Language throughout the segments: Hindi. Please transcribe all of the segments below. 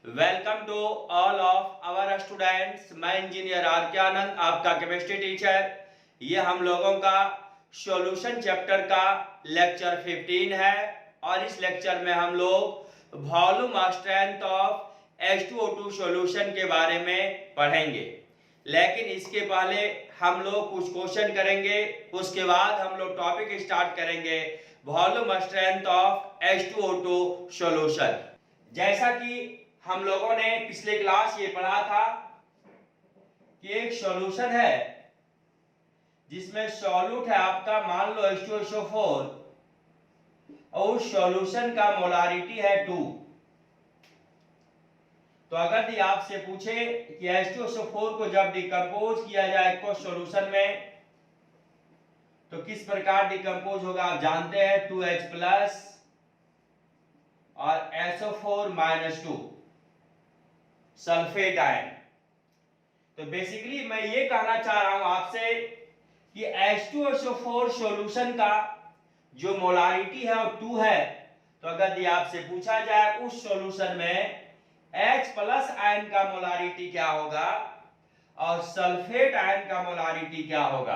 Welcome to all of our students. मैं इंजीनियर आर के आनंद, आपका केमिस्ट्री टीचर। ये हम लोगों का सॉल्यूशन चैप्टर का लेक्चर 15 है और इस लेक्चर में हम लोग volume strength of H2O2 solution के बारे में पढ़ेंगे। लेकिन इसके पहले हम लोग कुछ क्वेश्चन करेंगे, उसके बाद हम लोग टॉपिक स्टार्ट करेंगे volume strength of H2O2 solution. जैसा कि हम लोगों ने पिछले क्लास ये पढ़ा था कि एक सॉल्यूशन है जिसमें सॉल्यूट है आपका, मान लो H2SO4 और उस सॉल्यूशन का मोलारिटी है 2। तो अगर ये आपसे पूछे कि H2SO4 को जब डिकम्पोज किया जाए एक्वस सॉल्यूशन में तो किस प्रकार डिकम्पोज होगा, आप जानते हैं 2H प्लस और SO4 - 2 सल्फेट आयन। तो बेसिकली मैं ये कहना चाह रहा हूं आपसे कि H2SO4 सॉल्यूशन का जो मोलारिटी है वो 2 है। तो अगर ये आपसे पूछा जाए उस सॉल्यूशन में H प्लस आयन का मोलारिटी क्या होगा और सल्फेट आयन का मोलारिटी क्या होगा,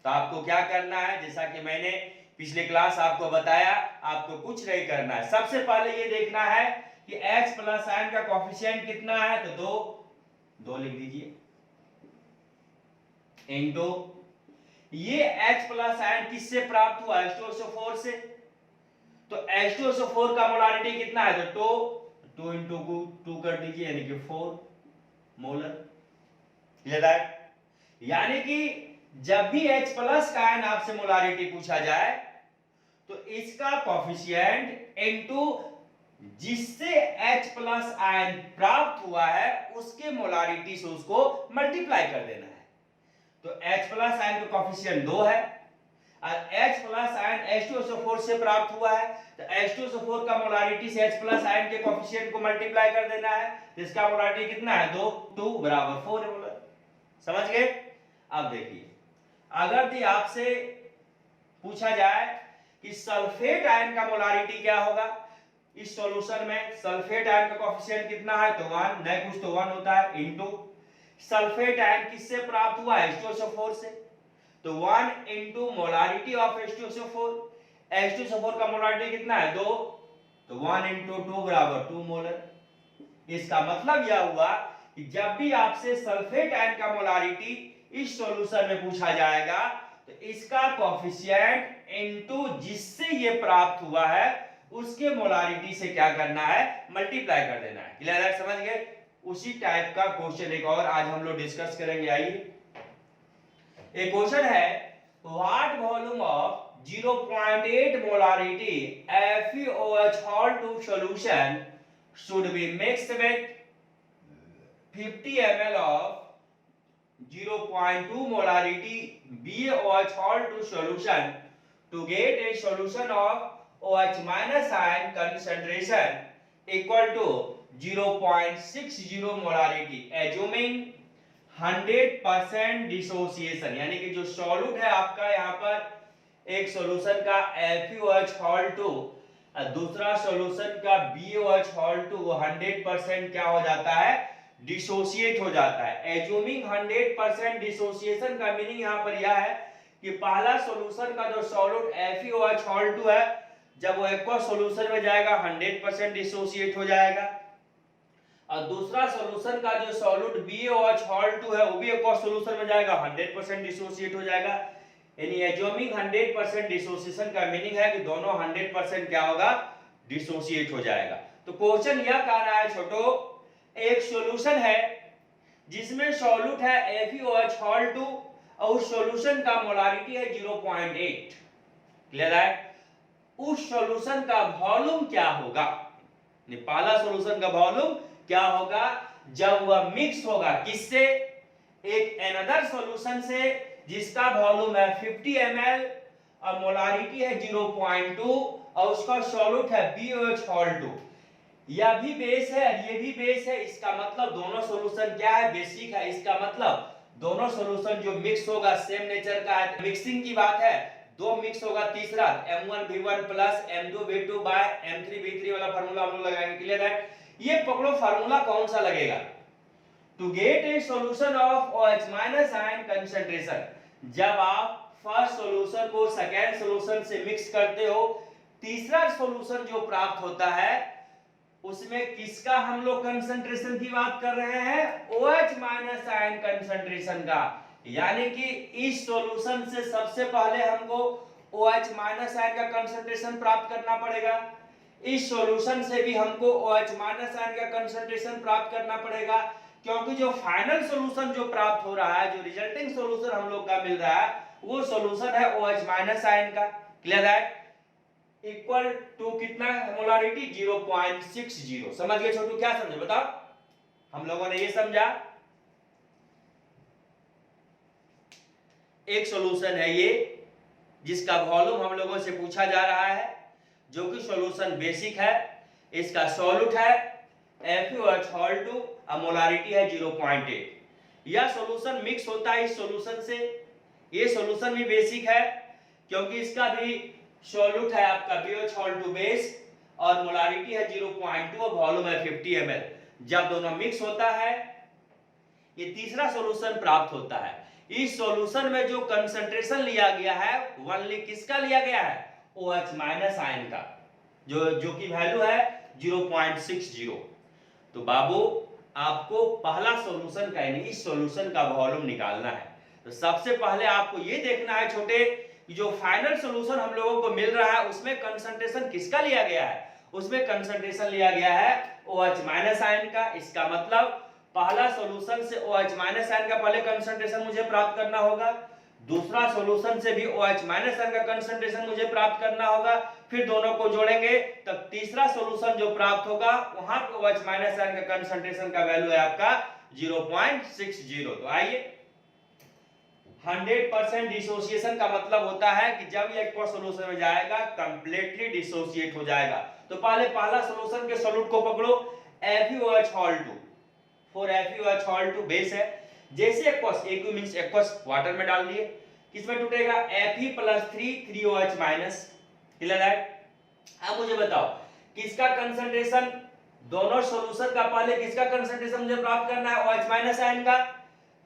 तो आपको क्या करना है, जैसा कि मैंने पिछले क्लास आपको बताया, आपको कुछ नहीं करना है। सबसे पहले ये देखना है कि H प्लस आयन का कोफिशिएंट कितना है, तो 2 लिख दीजिए इनटू ये H प्लस आयन किससे प्राप्त हुआ, H2SO4 से। तो H2SO4 का मोलारिटी कितना है, तो 2 इंटू 2 कर दीजिए यानी कि 4 मोलर। क्लियर है? यानी कि जब भी H प्लस का आयन आपसे मोलारिटी पूछा जाए तो इसका कोफिशिएंट इनटू जिससे H प्लस आयन प्राप्त हुआ है उसके मोलारिटी से उसको मल्टीप्लाई कर देना है। तो H प्लस आयन का कोफिशिएंट 2 है और H प्लस आयन H2SO4 से प्राप्त हुआ है, तो H2SO4 का मोलारिटी से H प्लस आयन के कोफिशिएंट को मल्टीप्लाई कर देना है। तो इसका मोलारिटी कितना है, 2 बराबर 4 मोलर। समझ गए? अब देखिए, अगर भी आपसे पूछा जाए कि सल्फेट आयन का मोलारिटी क्या होगा इस सॉल्यूशन में, सल्फेट आयन का कोफिशिएंट कितना है, तो 1, नहीं कुछ तो 1 होता है, इनटू सल्फेट आयन किससे प्राप्त हुआ, H2SO4 से। तो 1 into molarity of H2SO4, H2SO4 का मोलारिटी कितना है, 2, तो 1 इंटू 2 बराबर 2 मोलर। इसका मतलब यह हुआ कि जब भी आपसे सल्फेट आयन का मोलारिटी इस सॉल्यूशन में पूछा जाएगा तो इसका कोफिशिएंट इनटू जिससे ये प्राप्त हुआ है उसके मोलारिटी से क्या करना है, मल्टीप्लाई कर देना है। क्लियर है? समझ गए? उसी टाइप का क्वेश्चन एक और आज हम लोग डिस्कस करेंगे। आइए, एक क्वेश्चन है, what volume of 0.8 molarity FeOH2 solution should be mixed with 50 ml of 0.2 molarity BaOH2 solution to get a solution of OH minus ion concentration equal to 0.60 molarity assuming 100% dissociation. यानी कि जो सॉल्यूट है आपका यहाँ पर एक सॉल्यूशन का FeOH2 दूसरा सॉल्यूशन का BaOH2 वो 100% क्या हो जाता है, डिसोसिएट हो जाता है। एज्यूमिंग 100% डिसोसिएशन का मीनिंग यहाँ पर यह है कि पहला सॉल्यूशन का जो सॉल्यूट FeOH2 है जब वो एक्वस सॉल्यूशन में जाएगा 100% डिसोसिएट हो जाएगा और दूसरा सॉल्यूशन का जो सॉल्यूट BaOH2 है वो भी एक्वस सॉल्यूशन में जाएगा 100% डिसोसिएट हो जाएगा। यानी एज्यूमिंग 100% डिसोसिएशन का मीनिंग है कि दोनों 100% क्या होगा, डिसोसिएट हो जाएगा। तो क्वेश्चन यह कह रहा है छोटो, एक सॉल्यूशन है जिसमें सॉल्यूट है FeOH2 और उस सॉल्यूशन का मोलारिटी है 0.8। क्लियर है? उस सॉल्यूशन का वॉल्यूम क्या होगा, पहला सॉल्यूशन का वॉल्यूम क्या होगा जब वह मिक्स होगा किससे, एक अनदर सॉल्यूशन से जिसका वॉल्यूम है 50 ml और मोलारिटी है 0.2 और उसका सॉल्यूट है BaOH2। यह भी बेस है और ये भी बेस है। इसका मतलब दोनों सॉल्यूशन क्या है, बेसिक है। इसका मतलब दोनों सॉल्यूशन जो मिक्स होगा सेम नेचर का है। मिक्सिंग की बात है, दो मिक्स होगा, तीसरा M1V1 plus M2V2 bye M3V3 वाला फार्मूला हम लोग लगाएंगे। क्लियर है? ये पकड़ो फार्मूला कौन सा लगेगा, to get a solution of OH minus ion concentration, जब आप फर्स्ट सॉल्यूशन को सेकेंड सॉल्यूशन से मिक्स करते हो, तीसरा सॉल्यूशन जो प्राप्त होता है उसमें किसका हम लोग कंसंट्रेशन की बात कर रहे हैं, OH माइनस आयन कंसंट्रेशन का। यानी कि इस सॉल्यूशन से सबसे पहले हमको OH माइनस आयन का कंसंट्रेशन प्राप्त करना पड़ेगा, इस सॉल्यूशन से भी हमको OH माइनस आयन का कंसंट्रेशन प्राप्त करना पड़ेगा, क्योंकि जो फाइनल सॉल्यूशन जो प्राप्त हो रहा है, जो रिजल्टिंग सॉल्यूशन हम लोग का मिल रहा है, वो सॉल्यूशन है OH माइनस आयन का। क्लियर है? इक्वल टू कितना मोलारिटी 0.60। समझ गए छोटू? क्या समझे बताओ? हम लोगों ने ये समझा एक सॉल्यूशन है ये जिसका वॉल्यूम हम लोगों से पूछा जा रहा है, जो कि सॉल्यूशन बेसिक है, इसका सॉल्यूट है FeOH2 और मोलारिटी है 0.8। यह सॉल्यूशन मिक्स होता है इस सॉल्यूशन से, ये सॉल्यूशन भी बेसिक है क्योंकि इसका भी सॉल्यूट है आपका BeOH2 बेस और मोलारिटी है 0.2 और वॉल्यूम है 50 ml। जब दोनों मिक्स होता है ये तीसरा सॉल्यूशन प्राप्त होता है। इस सॉल्यूशन में जो कंसंट्रेशन लिया गया है ओनली किसका लिया गया है, OH माइनस आयन का, जो की वैल्यू है 0.60। तो बाबू आपको पहला सॉल्यूशन का यानी इस सॉल्यूशन का वॉल्यूम निकालना है। तो सबसे पहले आपको ये देखना है छोटे कि जो फाइनल सॉल्यूशन हम लोगों को मिल रहा है उसमें कंसंट्रेशन किसका लिया गया है, उसमें कंसंट्रेशन लिया गया है OH माइनस आयन का। इसका मतलब पहला सॉल्यूशन से OH माइनस आयन का पहले कंसंट्रेशन मुझे प्राप्त करना होगा, दूसरा सॉल्यूशन से भी OH माइनस आयन का कंसंट्रेशन मुझे प्राप्त करना होगा, फिर दोनों को जोड़ेंगे तब तीसरा सॉल्यूशन जो प्राप्त होगा वहां पे OH माइनस आयन का कंसंट्रेशन का वैल्यू है आपका 0.60। तो आइए 100% डिसोसिएशन का मतलब होता है कि जब ये एक्वा सॉल्यूशन में जाएगा कंप्लीटली डिसोसिएट हो जाएगा। तो पहला सॉल्यूशन के सॉल्यूट को पकड़ो FeOH2 फॉर FeOH2 बेस है, जैसे aqueous aqu means aqueous water में डाल दिए, किसमें टूटेगा Fe+3 3OH माइनस। क्लियर है? अब मुझे बताओ किसका कंसंट्रेशन, दोनों सॉल्यूशन का पहले किसका कंसंट्रेशन मुझे प्राप्त करना है, OH माइनस आयन का।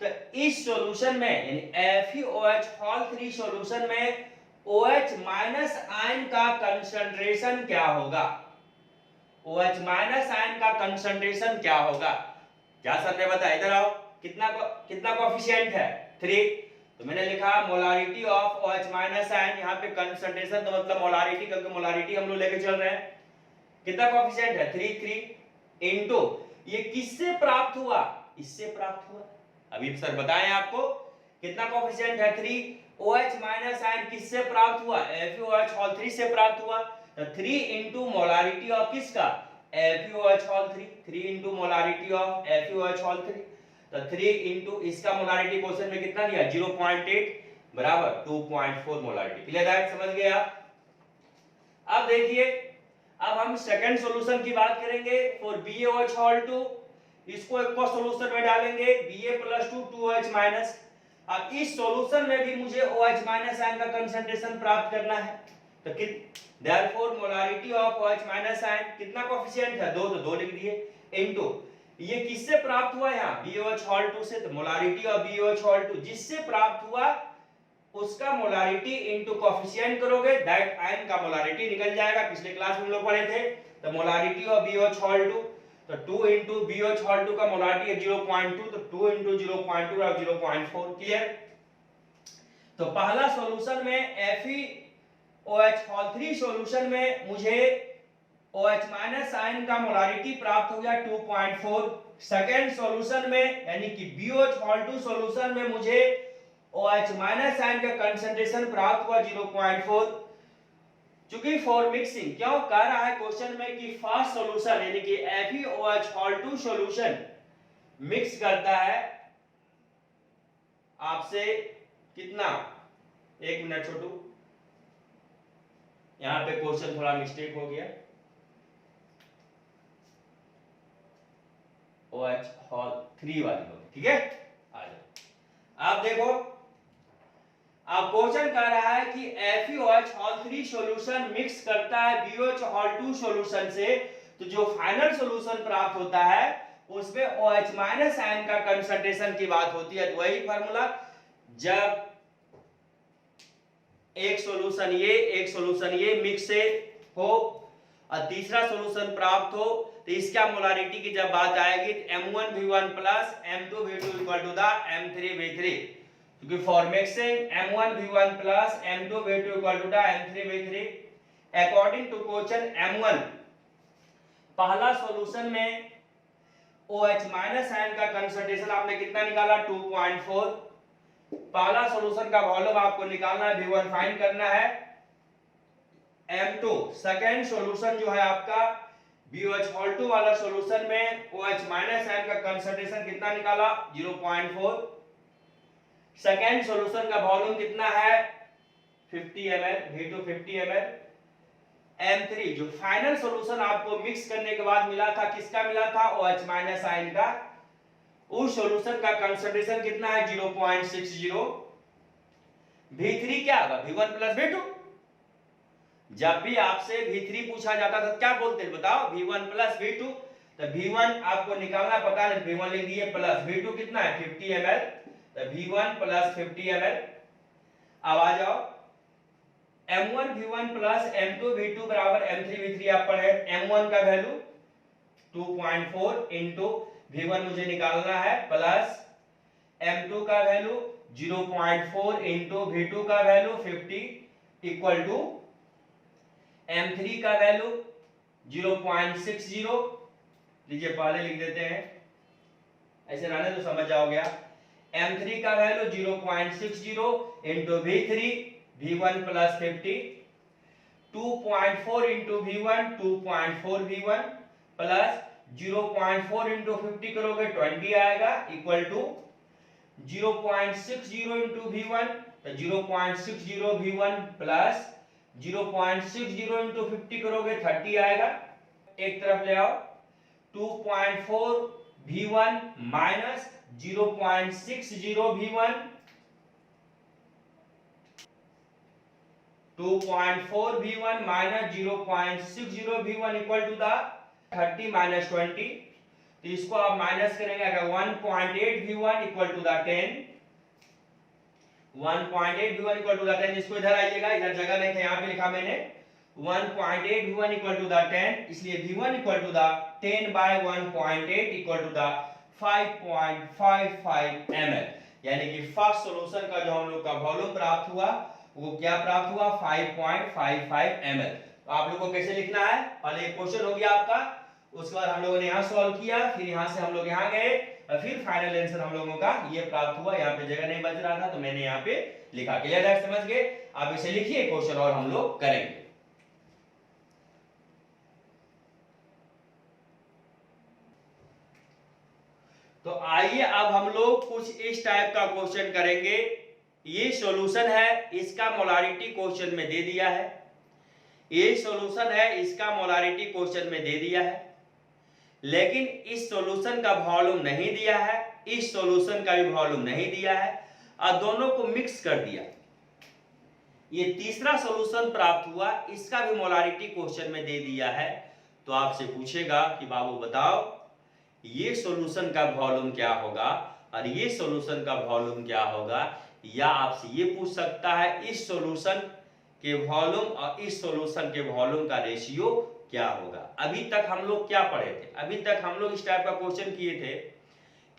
तो इस सॉल्यूशन में यानी FeOH3 सॉल्यूशन में OH माइनस आयन का कंसंट्रेशन क्या होगा, OH माइनस आयन का कंसंट्रेशन क्या होगा, क्या सर ने बताया? इधर आओ, कितना कोएफिशिएंट है 3। तो मैंने लिखा molarity of OH minus ion, यहाँ पे कंसंट्रेशन तो मतलब मोलारिटी, क्योंकि मोलारिटी हम लोग लेके चल रहे हैं। कितना कोएफिशिएंट है 3 इनटू ये किससे प्राप्त हुआ, इससे प्राप्त हुआ। अभी सर बताएं आपको कितना कोएफिशिएंट है 3। OH माइनस आयन किससे प्राप्त हुआ, FeOH3 से प्राप्त हुआ। तो 3 इनटू मोलारिटी ऑफ किसका, FeOH3, 3 into molarity of FeOH3। तो 3 इनटू इसका मोलारिटी क्वेश्चन में कितना दिया 0.8 बराबर 2.4 मोलारिटी। क्लियर है? समझ गए आप? अब देखिए अब हम सेकंड सॉल्यूशन की बात करेंगे फॉर BaOH2। इसको एक और सॉल्यूशन में डालेंगे Ba+2 2OH माइनस। अब इस सॉल्यूशन में भी मुझे OH माइनस आयन का कंसंट्रेशन प्राप्त करना है। तो therefore molarity of OH minus ion कितना कोएफिशिएंट है 2, तो 2 लिख दिए इनटू ये किससे प्राप्त हुआ यहाँ BaOH2 से। तो मोलारिटी ऑफ BaOH2 जिससे प्राप्त हुआ उसका मोलारिटी इनटू कोएफिशिएंट करोगे दैट आयन का मोलारिटी निकल जाएगा। पिछले क्लास में हम लोग पढ़े थे। तो मोलारिटी ऑफ BaOH2 तो 2 इनटू BaOH2 का मोलारिटी है 0.2, तो 2 इनटू 0.2 और 0.4। क्लियर? तो पहला सॉल्यूशन में FeOH3 सॉल्यूशन में मुझे OH माइनस आयन का मोलारिटी प्राप्त हो गया 2.4। सेकेंड सॉल्यूशन में यानी कि BaOH2 सॉल्यूशन में मुझे OH माइनस आयन का कंसंट्रेशन प्राप्त हुआ 0.4। चूंकि फॉर मिक्सिंग क्यों कह रहा है क्वेश्चन में कि फर्स्ट सॉल्यूशन यानी कि FeOH2 सॉल्यूशन मिक्स करता है आपसे कितना, एक मिनट छोटू, यहां पे क्वेश्चन थोड़ा मिस्टेक हो गया। OH3 वाली होगी, ठीक है? आ जाओ। आप देखो अब क्वेश्चन कह रहा है कि FeOH3 सॉल्यूशन मिक्स करता है BaOH2 सॉल्यूशन से, तो जो फाइनल सॉल्यूशन प्राप्त होता है उसमें OH माइनस आयन का कंसंट्रेशन की बात होती है। तो वही फार्मूला, जब एक सॉल्यूशन ये मिक्स से हो और तीसरा सॉल्यूशन प्राप्त हो तो इसका मोलारिटी की जब बात आएगी तो M1V1 plus M2V2 equal to the M3V3, क्योंकि for mixing M1V1 plus M2V2 equal to the M3V3 according to question M1 पहला सॉल्यूशन में OH माइनस आयन का कंसंट्रेशन आपने कितना निकाला 2.4। पहला सॉल्यूशन का वॉल्यूम आपको निकालना है, V1 फाइंड करना है, M2 सेकेंड सॉल्यूशन जो है आपका BOH2 वाला सॉल्यूशन में OH माइनस आयन का कंसंट्रेशन कितना निकाला 0.4। सेकेंड सॉल्यूशन का वॉल्यूम कितना है 50 ml, V2 50 ml। M3 जो फाइनल सॉल्यूशन आपको मिक्स करने के बाद मिला था, किसका मिला था OH माइनस आयन का, उस सॉल्यूशन का कंसंट्रेशन कितना है 0.60। V3 क्या होगा V1 प्लस V2। जब भी आपसे V3 पूछा जाता था क्या बोलते हैं बताओ, V1 प्लस V2। तो V1 आपको निकालना पता नहीं, V1 लिख दिए, प्लस V2 कितना है 50 ml, तो V1 प्लस 50 ml। अब आ जाओ M1V1 प्लस M2V2 बराबर M3V3 आप पढ़े, M1 का वैल्यू 2.4 इंटू V1 मुझे निकालना है प्लस M2 का वैल्यू 0.4 इंटू V2 का वैल्यू 50 इक्वल टू M3 का वैल्यू 0.60। लीजिए पहले लिख देते हैं, ऐसे रहने तो समझ जाओगे। M3 का value 0.60 into V3 V1 plus 50, 2.4 into V1 2.4 V1 plus 0.4 into 50 करोगे 20 आएगा इक्वल टू 0.60 इंटू V1, तो 0.60 V1 प्लस 0.60 इंटू 50 करोगे 30 आएगा। एक तरफ ले आओ 2.4 V1 minus 0.60 V1, 2.4 V1 minus 0.60 V1 equal to the 30 minus 20। तो इसको आप माइनस करेंगे अगर 1.8 V1 equal to the 10, 1.8 V1 equal to the 10। इसको इधर आइएगा, इधर जगह नहीं था, यहाँ पे लिखा मैंने 1.8 V1 इक्वल टू द 10, इसलिए V1 equal to the 10 by 1.8 equal to the 5.55 ml। यानी कि फर्स्ट सॉल्यूशन का जो हम लोग का वॉल्यूम प्राप्त हुआ वो क्या प्राप्त हुआ 5.55 ml। तो आप लोग को कैसे लिखना है, पहले एक क्वेश्चन हो गया आपका, उसके बाद हम लोगों ने यहाँ सॉल्व किया, फिर यहाँ से हम लोग यहाँ गए और फिर फाइनल आंसर हम लोगों का ये प्राप्त हुआ। यहाँ पे जगह नहीं बच रहा था तो मैंने यहाँ पे लिखा। क्लियर है, समझ गए? आप इसे लिखिए, क्वेश्चन और हम लोग करेंगे। तो आइए अब हम लोग कुछ इस टाइप का क्वेश्चन करेंगे। ये सॉल्यूशन है, इसका मोलारिटी क्वेश्चन में दे दिया है। ये सॉल्यूशन है, इसका मोलारिटी क्वेश्चन में दे दिया है, लेकिन इस सॉल्यूशन का वॉल्यूम नहीं दिया है, इस सॉल्यूशन का भी वॉल्यूम नहीं दिया है, और दोनों को मिक्स कर दिया। ये तीसरा सॉल्यूशन प्राप्त हुआ, इसका भी मोलारिटी क्वेश्चन में दे दिया है। तो आपसे पूछेगा कि बाबू बताओ ये सॉल्यूशन का वॉल्यूम क्या होगा और ये सॉल्यूशन का वॉल्यूम क्या होगा, या आपसे ये पूछ सकता है इस सॉल्यूशन के वॉल्यूम और इस सॉल्यूशन के वॉल्यूम का रेशियो क्या होगा। अभी तक हम लोग क्या पढ़े थे, अभी तक हम लोग इस टाइप का क्वेश्चन किए थे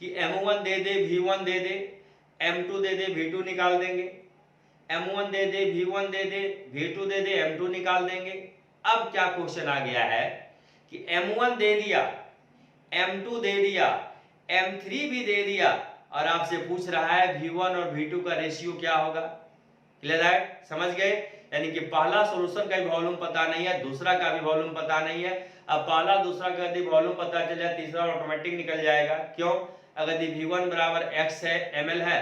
कि M1 दे दे, V1 दे दे, M2 दे दे, V2 निकाल देंगे, M1 दे दे, V1 दे दे, V2 दे दे, M2 निकाल देंगे। अब क्या क्वेश्चन आ गया है कि M1 दे दिया, M2 दे दिया, M3 भी दे दिया, और आपसे पूछ रहा है V1 और V2 का रेशियो क्या होगा। क्लियर है, समझ गए? यानी कि पहला सॉल्यूशन का भी वॉल्यूम पता नहीं है, दूसरा का भी वॉल्यूम पता नहीं है। अब पहला दूसरा का यदि वॉल्यूम पता चल जाए, तीसरा ऑटोमेटिक निकल जाएगा। क्यों? अगर V1 बराबर x है ml है,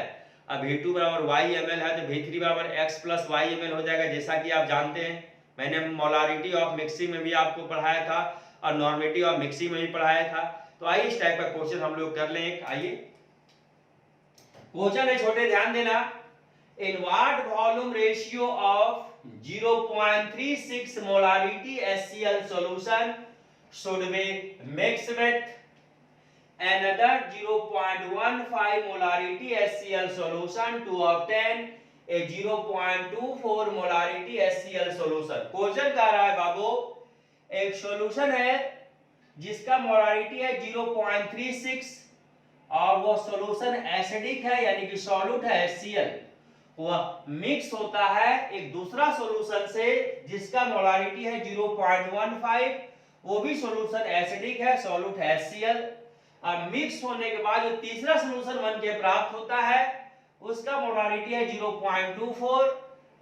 अब V2 बराबर y ml है, तो V3 बराबर x प्लस y ml हो जाएगा। जैसा कि आप जानते हैं, मैंने मोलारिटी ऑफ मिक्सिंग में भी आपको पढ़ाया था और नॉर्मेटिव ऑफ मिक्सिंग में भी पढ़ाया था। तो आइए इस टाइप का क्वेश्चन हम लोग कर लें। आइए क्वेश्चन है छोटे, ध्यान देना। In what volume ratio of 0.36 molarity HCl solution should be mixed with another 0.15 molarity HCl solution to obtain a 0.24 molarity HCl solution। Question कह रहा है बाबू, एक सॉल्यूशन है जिसका मोलारिटी है 0.36 और वो सॉल्यूशन एसिडिक है यानी कि सॉल्यूट है HCl, वह मिक्स होता है एक दूसरा सॉल्यूशन से जिसका मोलारिटी है 0.15, वो भी सॉल्यूशन एसिडिक है, सॉल्यूट है HCl, और मिक्स होने के बाद जो तीसरा सॉल्यूशन बन के प्राप्त होता है उसका मोलारिटी है 0.24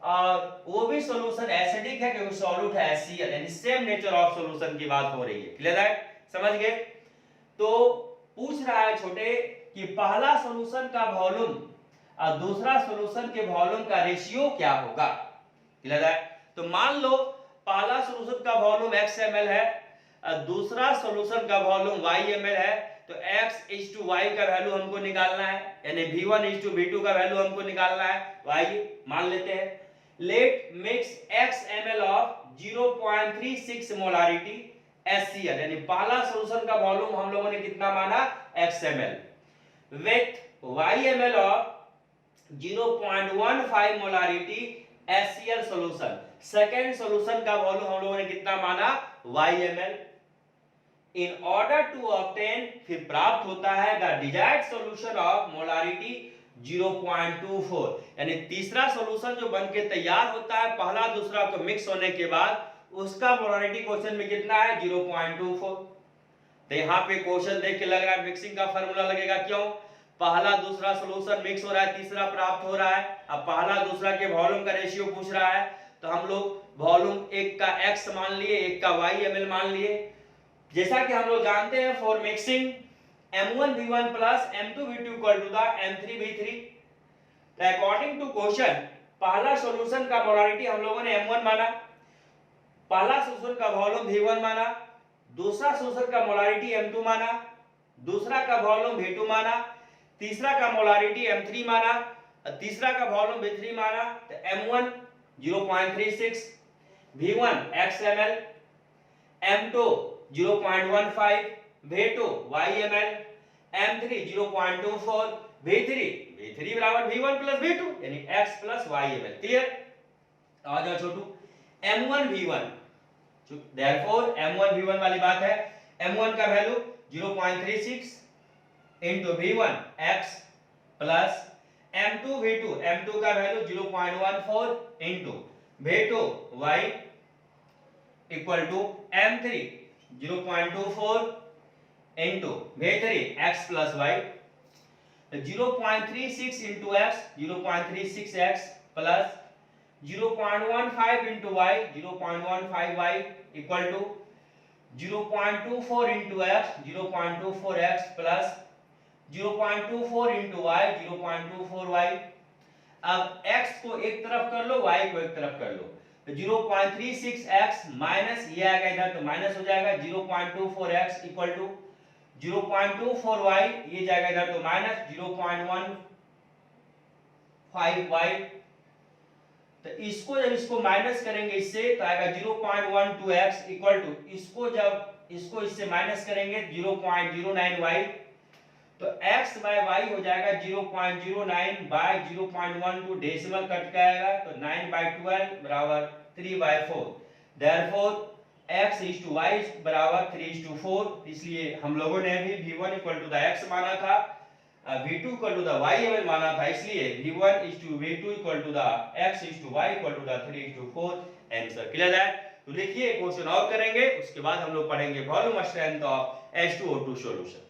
और वो भी सॉल्यूशन एसिडिक है क्योंकि सॉल्यूट है HCl, यानी सेम नेचर ऑफ सॉल्यूशन की बात हो रही है। क्लियर है, समझ गए? तो पूछ रहा है छोटे कि पहला सॉल्यूशन का वॉल्यूम और दूसरा सॉल्यूशन के वॉल्यूम का रेशियो क्या होगा। क्लियर है? तो मान लो पहला सॉल्यूशन का वॉल्यूम x ml है और दूसरा सॉल्यूशन का वॉल्यूम y ml है, तो x/y का वैल्यू हमको निकालना है, यानी v1/v2 का वैल्यू हमको निकालना है। तो आइए मान लेते हैं, let mix x ml of 0.36 molarity HCl, यानी पहला सॉल्यूशन का वॉल्यूम हम लोगों ने कितना माना x ml, with y ml of 0.15 molarity HCl solution. Second solution का वॉल्यूम हम लोगों ने कितना माना y ml। In order to obtain, फिर प्राप्त होता है the desired solution of molarity 0.24, यानी तीसरा सॉल्यूशन जो बनके तैयार होता है पहला दूसरा को मिक्स होने के बाद, उसका मोलारिटी क्वेश्चन में कितना है 0.24। तो यहाँ पे क्वेश्चन देख के लग रहा है मिक्सिंग का फार्मूला लगेगा, क्यों? पहला दूसरा सॉल्यूशन मिक्स हो रहा है, तीसरा प्राप्त हो रहा है, अब पहला दूसरा के वॉल्यूम का रेशियो पूछ रहा है, तो हम लोग वॉल्यूम एक का x मान लिए, एक का y ml मान लिए। जैसा कि हम लोग जानते हैं for mixing m1v1 plus m2v2 equal to the m3v3, तो अकॉर्डिंग टू क्वेश्चन पहला सॉल्यूशन का मोलारिटी हम लोगों ने m1 माना, पहला सॉल्यूशन का वॉल्यूम v1 माना, दूसरा सॉल्यूशन का मोलारिटी m2 माना, दूसरा का वॉल्यूम v2 माना, तीसरा का मोलारिटी m3 माना, तीसरा का वॉल्यूम v3 माना, तो m1 0.36, v1 x ml, m2 0.15, v2 y ml, m3 0.24, v3 बराबर v1 प्लस v2 यानी x plus y ml। Clear? आ जाओ छोटू, m1 v1, therefore m1 v1 वाली बात है, m1 का value 0.36 into v1 x plus m2 v2, m2 का value 0.14 into v2 y equal to m3 0.24 into v3 x plus y, 0.36 into x 0.36x plus 0.15 into y 0.15y equal to 0.24 into x 0.24x plus 0.24 into y 0.24y। अब x को एक तरफ कर लो, y को एक तरफ कर लो, तो 0.36x माइनस ये आएगा इधर तो माइनस हो जाएगा, 0.24x इक्वल टू 0.24y ये जाएगा इधर तो माइनस 0.15y, तो इसको जब इसको माइनस करेंगे इससे तो आएगा 0.12x इक्वल टू इसको जब इसको इससे माइनस करेंगे 0.09y, तो x बाय y हो जाएगा 0.09 बाय 0.12 डेसिमल कट के आएगा तो 9/12 बराबर 3/4, therefore x is to y बराबर 3:4, इसलिए हम लोगों ने भी v1 equal to the x माना था, v2 equal to the y ml माना था, इसलिए v1 is to v2 equal to the x is to y equal to the 3:4 answer. Clear है? तो देखिए क्वेश्चन और करेंगे, उसके बाद हम लोग पढ़ेंगे volume strength of H2O2 solution.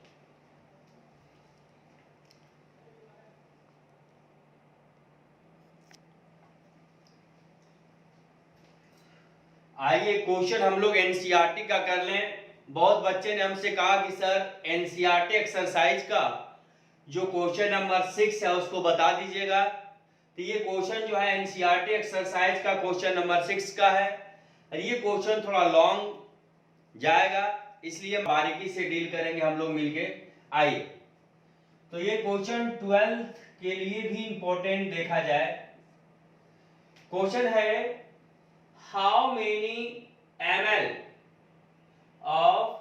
आइए क्वेश्चन हम लोग एनसीईआरटी का कर लें। बहुत बच्चे ने हमसे कहा कि सर एनसीईआरटी एक्सरसाइज का जो क्वेश्चन नंबर 6 है उसको बता दीजिएगा। तो ये क्वेश्चन जो है एनसीईआरटी एक्सरसाइज का क्वेश्चन नंबर 6 का है और ये क्वेश्चन थोड़ा लॉन्ग जाएगा, इसलिए बारीकी से डील करेंगे हम लोग मिलके। आइए, तो ये क्वेश्चन 12th के लिए भी इंपॉर्टेंट देखा जाए। क्वेश्चन है how many ml of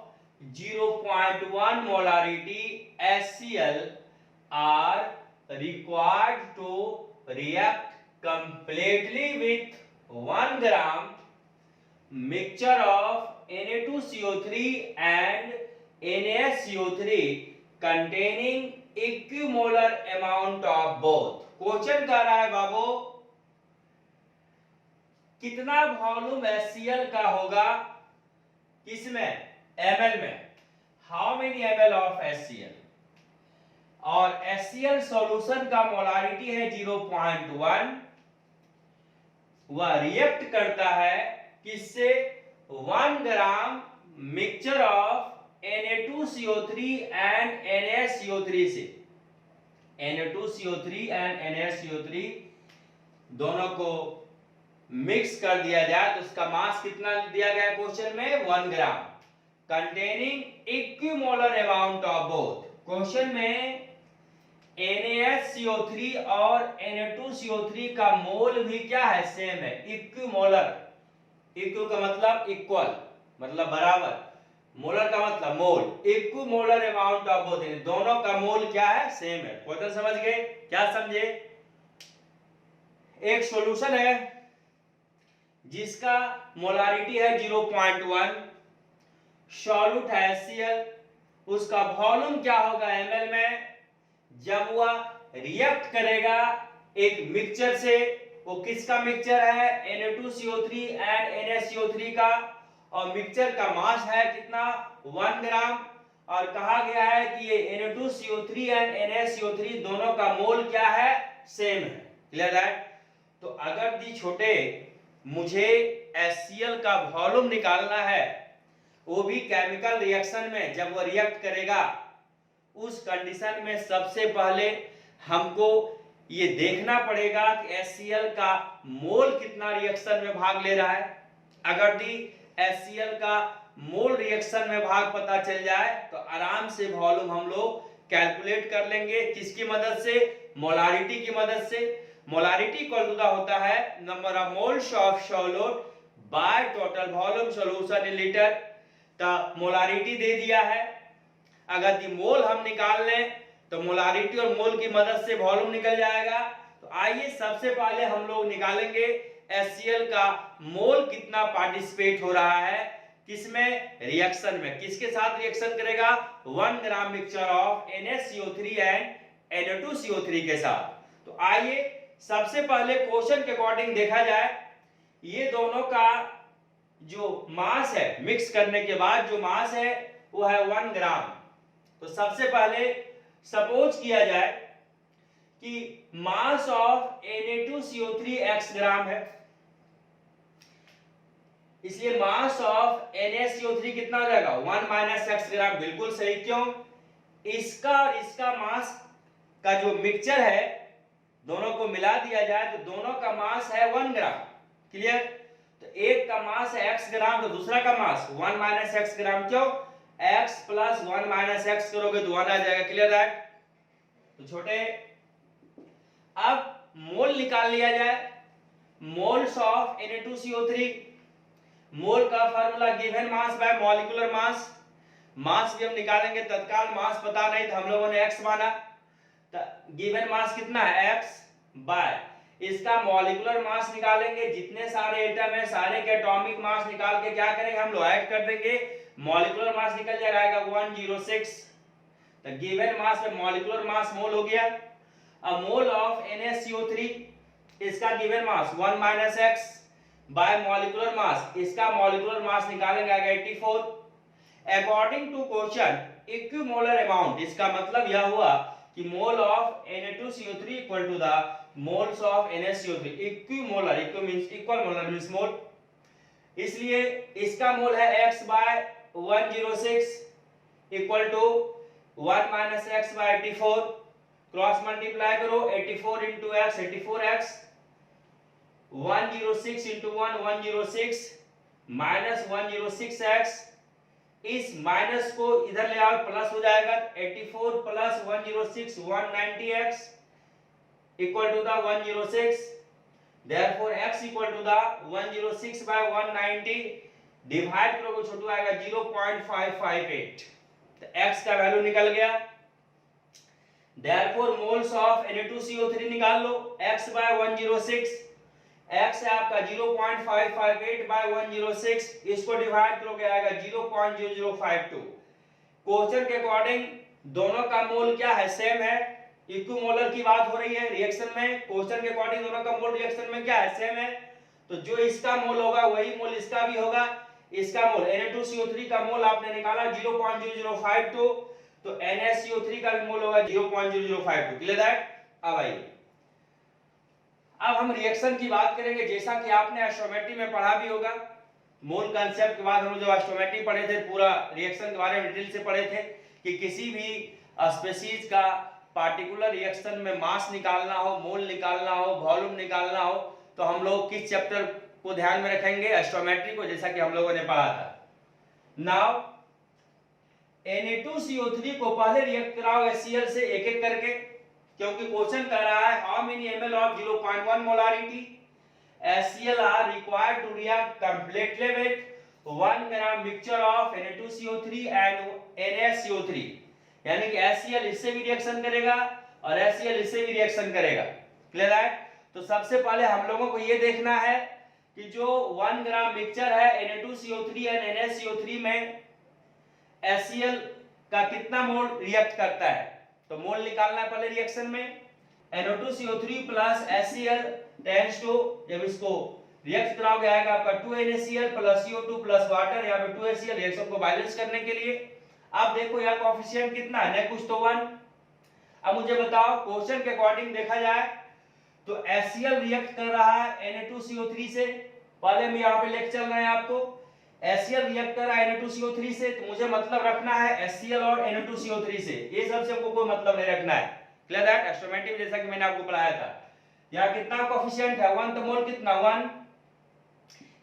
0.1 molarity HCl are required to react completely with 1 gram mixture of Na2CO3 and NaSCO3 containing equimolar amount of both। Question कह रहा है बाबू कितना वॉल्यूम HCl का होगा किसमें ml में, how many ml of HCl, और HCl सॉल्यूशन का मोलारिटी है 0.1, वह रिएक्ट करता है किससे 1 ग्राम mixture of Na2CO3 and NaSCO3 से। Na2CO3 एंड NaSCO3 दोनों को मिक्स कर दिया जाए तो उसका मास कितना दिया गया क्वेश्चन में 1 gram containing equimolar amount of both. Question में NaSCO3 और Na2CO3 का मोल भी क्या है सेम है, इक्विमोलर। इक्वि का मतलब इक्वल मतलब बराबर, मोलर का मतलब मोल, इक्विमोलर अमाउंट ऑफ बोथ, दोनों का मोल क्या है सेम है। क्वेश्चन समझ गए, क्या समझे? एक सॉल्यूशन है जिसका मोलारिटी है 0.1, सॉल्यूट है HCl, उसका वॉल्यूम क्या होगा ml में, जब वह रिएक्ट करेगा एक मिक्सचर से, वो किसका मिक्सचर है Na2CO3 एंड NaSCO3 का, और मिक्सचर का मास है कितना 1 ग्राम, और कहा गया है कि ये Na2CO3 एंड NaSCO3 दोनों का मोल क्या है सेम है। क्लियर है? तो अगर दी छोटे मुझे HCl का वॉल्यूम निकालना है, वो भी केमिकल रिएक्शन में, जब वो रिएक्ट करेगा उस कंडीशन में सबसे पहले हमको ये देखना पड़ेगा कि HCl का मोल कितना रिएक्शन में भाग ले रहा है। अगर दी HCl का मोल रिएक्शन में भाग पता चल जाए तो आराम से वॉल्यूम हम लोग कैलकुलेट कर लेंगे। किसकी मदद से? मोलारिटी की मदद से। मोलारिटी इक्वल टू होता है number of moles of solute by total volume solution in litre. तो मोलारिटी दे दिया है, अगर दी मोल हम निकाल लें तो मोलारिटी और मोल की मदद से वॉल्यूम निकल जाएगा। तो आइए सबसे पहले हम लोग निकालेंगे HCl का मोल कितना पार्टिसिपेट हो रहा है किसमें, रिएक्शन में। किसके साथ रिएक्शन करेगा? 1 ग्राम mixture of NaCO3 and Na2CO3 के साथ। तो आइए सबसे पहले क्वेश्चन के अकॉर्डिंग देखा जाए, ये दोनों का जो मास है मिक्स करने के बाद जो मास है वो है 1 ग्राम। तो सबसे पहले सपोज किया जाए कि मास ऑफ Na2CO3 x ग्राम है, इसलिए मास ऑफ NaCO3 कितना हो जाएगा 1 माइनस x ग्राम। बिल्कुल सही, क्यों? इसका और इसका मास का जो मिक्सचर है दोनों को मिला दिया जाए तो दोनों का मास है 1 ग्राम। क्लियर? तो एक का मास है x ग्राम तो दूसरा का मास 1 माइनस x ग्राम। क्यों? x प्लस 1 माइनस x करोगे तो 1 आ जाएगा। क्लियर है? तो छोटे अब मोल निकाल लिया जाए, मोल्स ऑफ Na2CO3। मोल का formula given mass by molecular mass. Mass भी हम निकालेंगे, तत्काल मास पता नहीं तो हम लोगों ने x माना, तो गिवन मास कितना है x बाय इसका मॉलिक्यूलर मास निकालेंगे। जितने सारे एटम है सारे के एटॉमिक मास निकाल के क्या करेंगे हम लोग ऐड कर देंगे, मॉलिक्यूलर मास निकल जाएगा 106। तो गिवन मास में मॉलिक्यूलर मास मोल हो गया। अब मोल ऑफ NaCO3 इसका given mass 1 minus x by molecular mass, इसका मॉलिक्यूलर मास निकालेंगे आगे 84। According to question equimolar amount, इसका मतलब यह हुआ कि mole of Na2CO3 equal to the moles of NaCO3। Equimolar, equi means equal, molar means mole, इसलिए इसका मोल है x by 106 equal to 1 minus x by 84। Cross multiply करो, 84 into x 84x, 106 into 1 106 minus 106x, इस माइनस को इधर ले आओ प्लस हो जाएगा, 84 plus 106 190x equal to the 106। therefore x equal to the 106 by 190। Divide करोगे छोटू आएगा 0.558, तो x का वैल्यू निकल गया। Therefore moles of Na2CO3 निकाल लो, x by 106, x है आपका 0.558 by 106, इसको डिवाइड करोगे आएगा 0.0052। क्वेश्चन के अकॉर्डिंग दोनों का मोल क्या है, सेम है, इक्विमोलर की बात हो रही है रिएक्शन में। क्वेश्चन के अकॉर्डिंग दोनों का मोल रिएक्शन में क्या है, सेम है, तो जो इसका मोल होगा वही मोल इसका भी होगा। इसका मोल Na2CO3 का मोल आपने निकाला 0.0052, तो NaCO3 का भी मोल होगा 0.0052। क्लियर है? अब आइए, अब हम रिएक्शन की बात करेंगे। जैसा कि आपने एस्ट्रोमेट्री में पढ़ा भी होगा, मोल कांसेप्ट के बाद हम लोग जब एस्ट्रोमेट्री पढ़े थे, पूरा रिएक्शन के बारे में डिटेल से पढ़े थे कि किसी भी स्पीशीज का पार्टिकुलर रिएक्शन में मास निकालना हो, मोल निकालना हो, वॉल्यूम निकालना हो, तो हम लोग किस चैप्टर को ध्यान में रखेंगे, एस्ट्रोमेट्री को, जैसा कि हम लोगों ने पढ़ा था। नाउ Na2CO3 को पहले रिएक्ट कराओ HCl से एक एक करके, क्योंकि क्वेश्चन कह रहा है how many ml of 0.1 molarity HCl are required to react completely with 1 gram mixture of Na2CO3 and NaCO3, यानी कि HCl इससे भी रिएक्शन करेगा और HCl इससे भी रिएक्शन करेगा। क्लियर है? तो सबसे पहले हम लोगों को ये देखना है कि जो 1 ग्राम मिक्सचर है Na2CO3 और NaCO3 में HCl का कितना मोल रिएक्ट करता है, तो मोल निकालना है पहले रिएक्शन में। NO2CO3 plus HCl tends to, जब इसको रिएक्ट कराओगे आएगा आपका 2NaCl plus CO2 plus water, यहाँ पे 2HCl रिएक्शन को बैलेंस करने के लिए। अब देखो यहाँ कोएफिशिएंट कितना है, नहीं कुछ तो 1। अब मुझे बताओ क्वेश्चन के अकॉर्डिंग देखा जाए तो HCl रिएक्ट कर रहा है Na2CO3 से, पहले हम यहाँ पे लेके चल रहे हैं आपको, HCl रिएक्ट कर रहा है Na2CO3 से, तो मुझे मतलब रखना है HCl और Na2CO3 से, ये सब से हमको कोई मतलब नहीं रखना है। क्लियर है? एस्ट्रोमेटिक जैसा कि मैंने आपको पढ़ाया था। यहाँ कितना कोएफिशिएंट है 1, तो मोल कितना 1,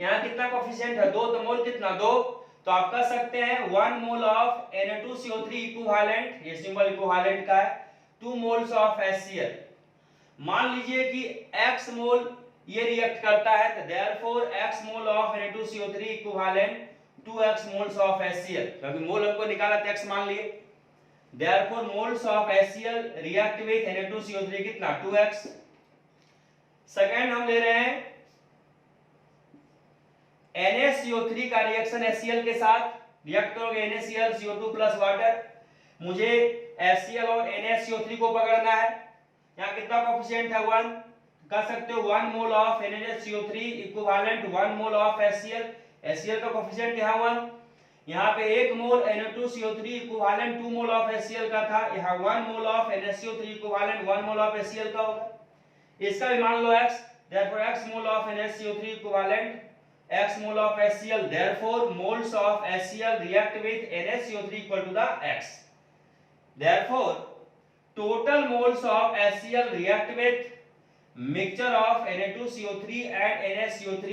यहाँ कितना कोएफिशिएंट है 2, तो मोल कितना 2, तो आप कह सकते हैं 1 मोल ऑफ Na2CO3 इक्विवेलेंट, ये सिंबल इक्विवेलेंट का है, 2 मोल्स ऑफ HCl। मान लीजिए कि x मोल ये रिएक्ट करता है, तो therefore x mole of Na2CO3 equivalent 2x moles of HCl, क्योंकि मोल हमको निकाला तो x मान लिए। Therefore moles of HCl react with Na2CO3 कितना 2x। सेकंड हम ले रहे हैं NaCO3 का रिएक्शन HCl के साथ, रिएक्ट करोगे NaCl CO2 प्लस वाटर, मुझे HCl और NaCO3 को पकड़ना है। यहाँ कितना कोएफिशिएंट है 1, कह सकते हो 1 मोल of NaCO3 equivalent 1 mole of HCl, HCl का कोएफिशिएंट यहाँ 1, यहाँ पे 1 मोल Na2CO3 equivalent 2 mole of HCl का था, यहाँ 1 मोल of NaCO3 equivalent 1 mole of HCl का होगा। इसका भी मान लो x, therefore x mole of NaCO3 equivalent x mole of HCl, therefore moles of HCl react with NaCO3 equal to the x, therefore total moles of HCl react with mixture of Na2CO3 and NaCO3।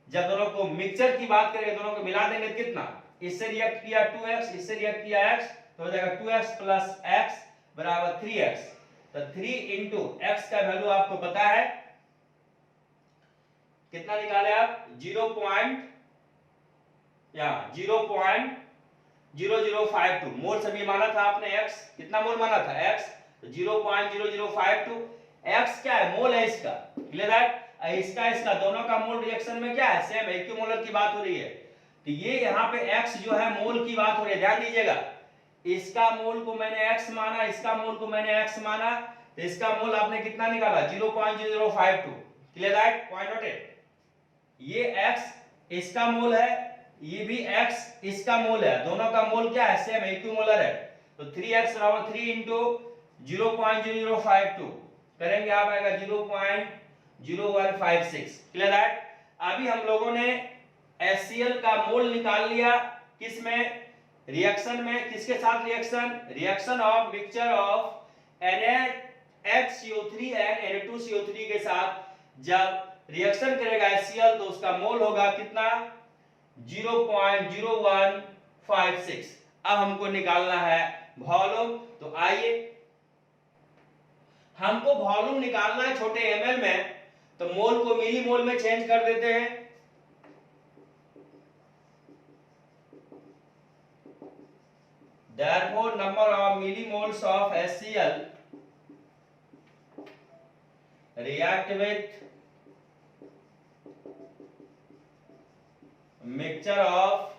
जब दोनों को मिक्सचर की बात करेंगे, दोनों को मिला देंगे कितना, इससे रिएक्ट किया 2x, इससे रिएक्ट किया x, तो हो जाएगा 2x प्लस x बराबर 3x, तो 3 इंटू x का वैल्यू आपको पता है कितना निकाले आप, 0.0052 मोल सभी माना था आपने, x कितना मोल माना था x, तो 0.0052, x क्या है मोल है इसका। क्लियर है? इसका दोनों का मोल रिएक्शन में क्या है, सेम है, इक्विमोलर की बात हो रही है, तो ये यहाँ पे x जो है मोल की बात हो रही है, ध्यान दीजिएगा। इसका मोल को मैंने x माना, इसका मोल को मैंने x माना, तो इसका मोल आपने कितना निकाला 0.0052। क्लियर है? Point noted. ये x इसका मोल है, ये भी x इसका मोल है, दोनों का मोल क्या है, सेम है, इक्विमोलर है, तो 3x बराबर 3 इंटू 0.0052 करेंगे आप आएगा 0.0156। क्लियर है? अभी हम लोगों ने HCl का मोल निकाल लिया, किसमें, रिएक्शन में, किसके साथ reaction, reaction of mixture of NaHCO3 and Na2CO3 के साथ जब रिएक्शन करेगा HCl तो उसका मोल होगा कितना 0.0156। अब हमको निकालना है वॉल्यूम, तो आइए हमको वॉल्यूम निकालना है छोटे ml में, तो मोल को मिली मोल में चेंज कर देते हैं। Therefore, number of millimoles of HCl react with mixture of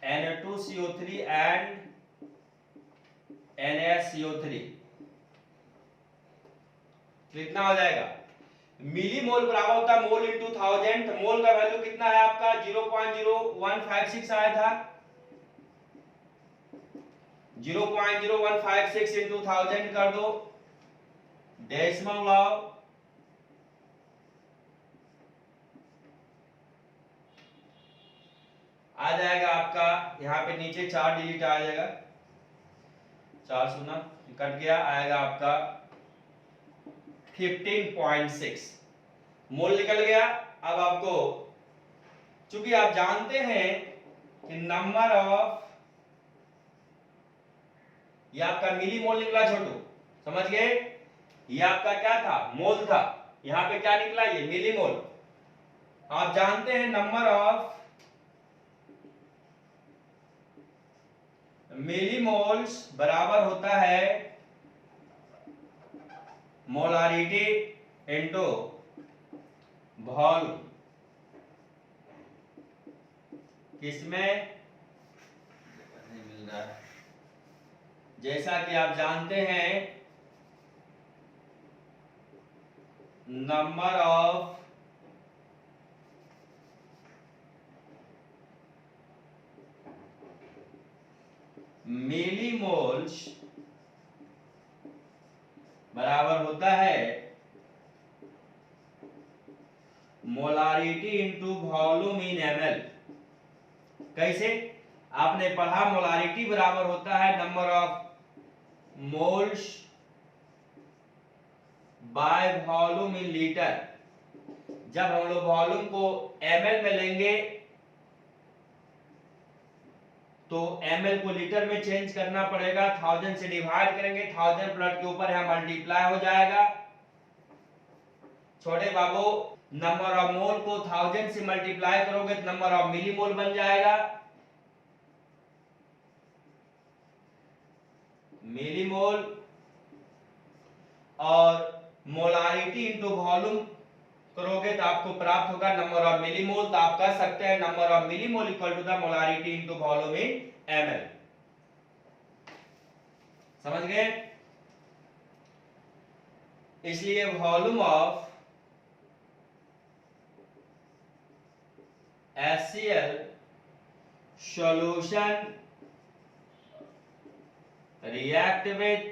Na2CO3 and NaSCO3 कितना हो जाएगा? मिली मोल बराबर होता है मोल इंटू 1000। तो मोल का वैल्यू कितना है आपका? 0.0156 आया था। 0.0156 इंटू 1000 कर दो, डेसिमल लाओ, आ जाएगा आपका यहाँ पे नीचे 4 डिजिट आ जाएगा, 4 शून्य कट गया, आएगा आपका 15.6 मोल निकल गया। अब आपको चूंकि आप जानते हैं कि नंबर ऑफ, ये आपका मिली मोल निकला छोटू, समझ गए? ये आपका क्या था? मोल था। यहां पे क्या निकला? ये मिली मोल। आप जानते हैं नंबर ऑफ मिलीमोल्स बराबर होता है मोलारिटी इनटू वॉल्यूम। किसमें? नहीं मिल रहा है। जैसा कि आप जानते हैं नंबर ऑफ मिलीमोल्स बराबर होता है molarity into volume in ml। कैसे? आपने पढ़ा मोलारिटी बराबर होता है number of moles by volume in litre. जब हम लोग वॉल्यूम को ml में लेंगे तो ml को लीटर में चेंज करना पड़ेगा, 1000 से डिवाइड करेंगे, 1000 प्लस के ऊपर यहां मल्टीप्लाई हो जाएगा। छोटे बाबू, नंबर ऑफ मोल को 1000 से मल्टीप्लाई करोगे तो नंबर ऑफ मिलीमोल बन जाएगा। मिलीमोल और मोलारिटी इनटू वॉल्यूम करोगे तो आपको प्राप्त होगा नंबर ऑफ मिलीमोल। तो आप कह सकते हैं number of millimole equal to the molarity into volume in ml। समझ गए? इसलिए volume of HCl solution react with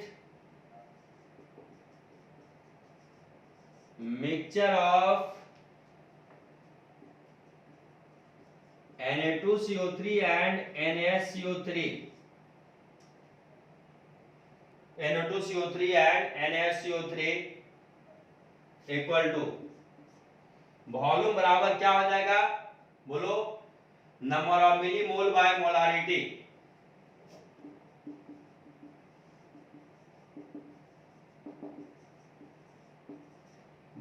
mixture of Na2CO3 and NaSCO3, Na2CO3 and NaSCO3 equal to volume बराबर क्या हो जाएगा? बोलो, number of millimole by molarity.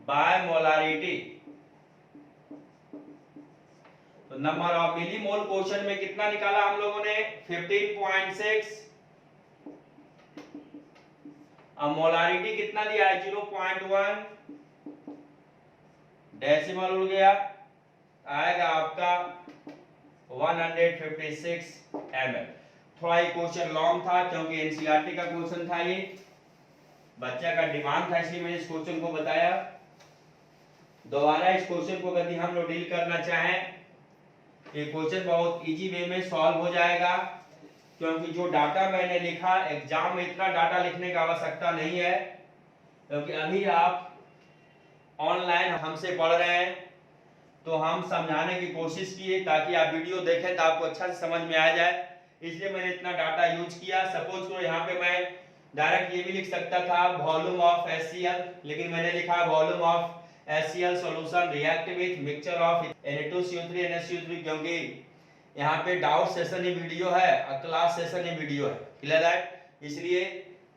By molarity. तो नंबर ऑफ मिलीमोल क्वेश्चन में कितना निकाला हम लोगों ने? 15.6। अब मोलारिटी कितना दिया है? 0.1। डेसिमल उड़ गया, आएगा आपका 156 ml। थोड़ा ये क्वेश्चन लॉन्ग था क्योंकि एनसीईआरटी का क्वेश्चन था, ये बच्चा का डिमांड था, इसलिए मैंने इस क्वेश्चन को बताया। दोबारा इस क्वेश्चन को यदि हम लोग डील करना चाहें, ये क्वेश्चन बहुत इजी वे में सॉल्व हो जाएगा, क्योंकि जो डाटा मैंने लिखा एग्जाम में इतना डाटा लिखने की आवश्यकता नहीं है, क्योंकि अभी आप ऑनलाइन हमसे पढ़ रहे हैं तो हम समझाने की कोशिश किए ताकि आप वीडियो देखें तो आपको अच्छा से समझ में आ जाए, इसलिए मैंने इतना डाटा यूज किया। सपोज करो यहाँ पे मैं डायरेक्ट ये भी लिख सकता था वॉल्यूम ऑफ HCl, लेकिन मैंने लिखा volume of HCl solution react with mixture of Na2CO3 NaSCO3, क्योंकि यहाँ पे डाउट सेशन ही वीडियो है और क्लास सेशन ही वीडियो है। क्लियर है? इसलिए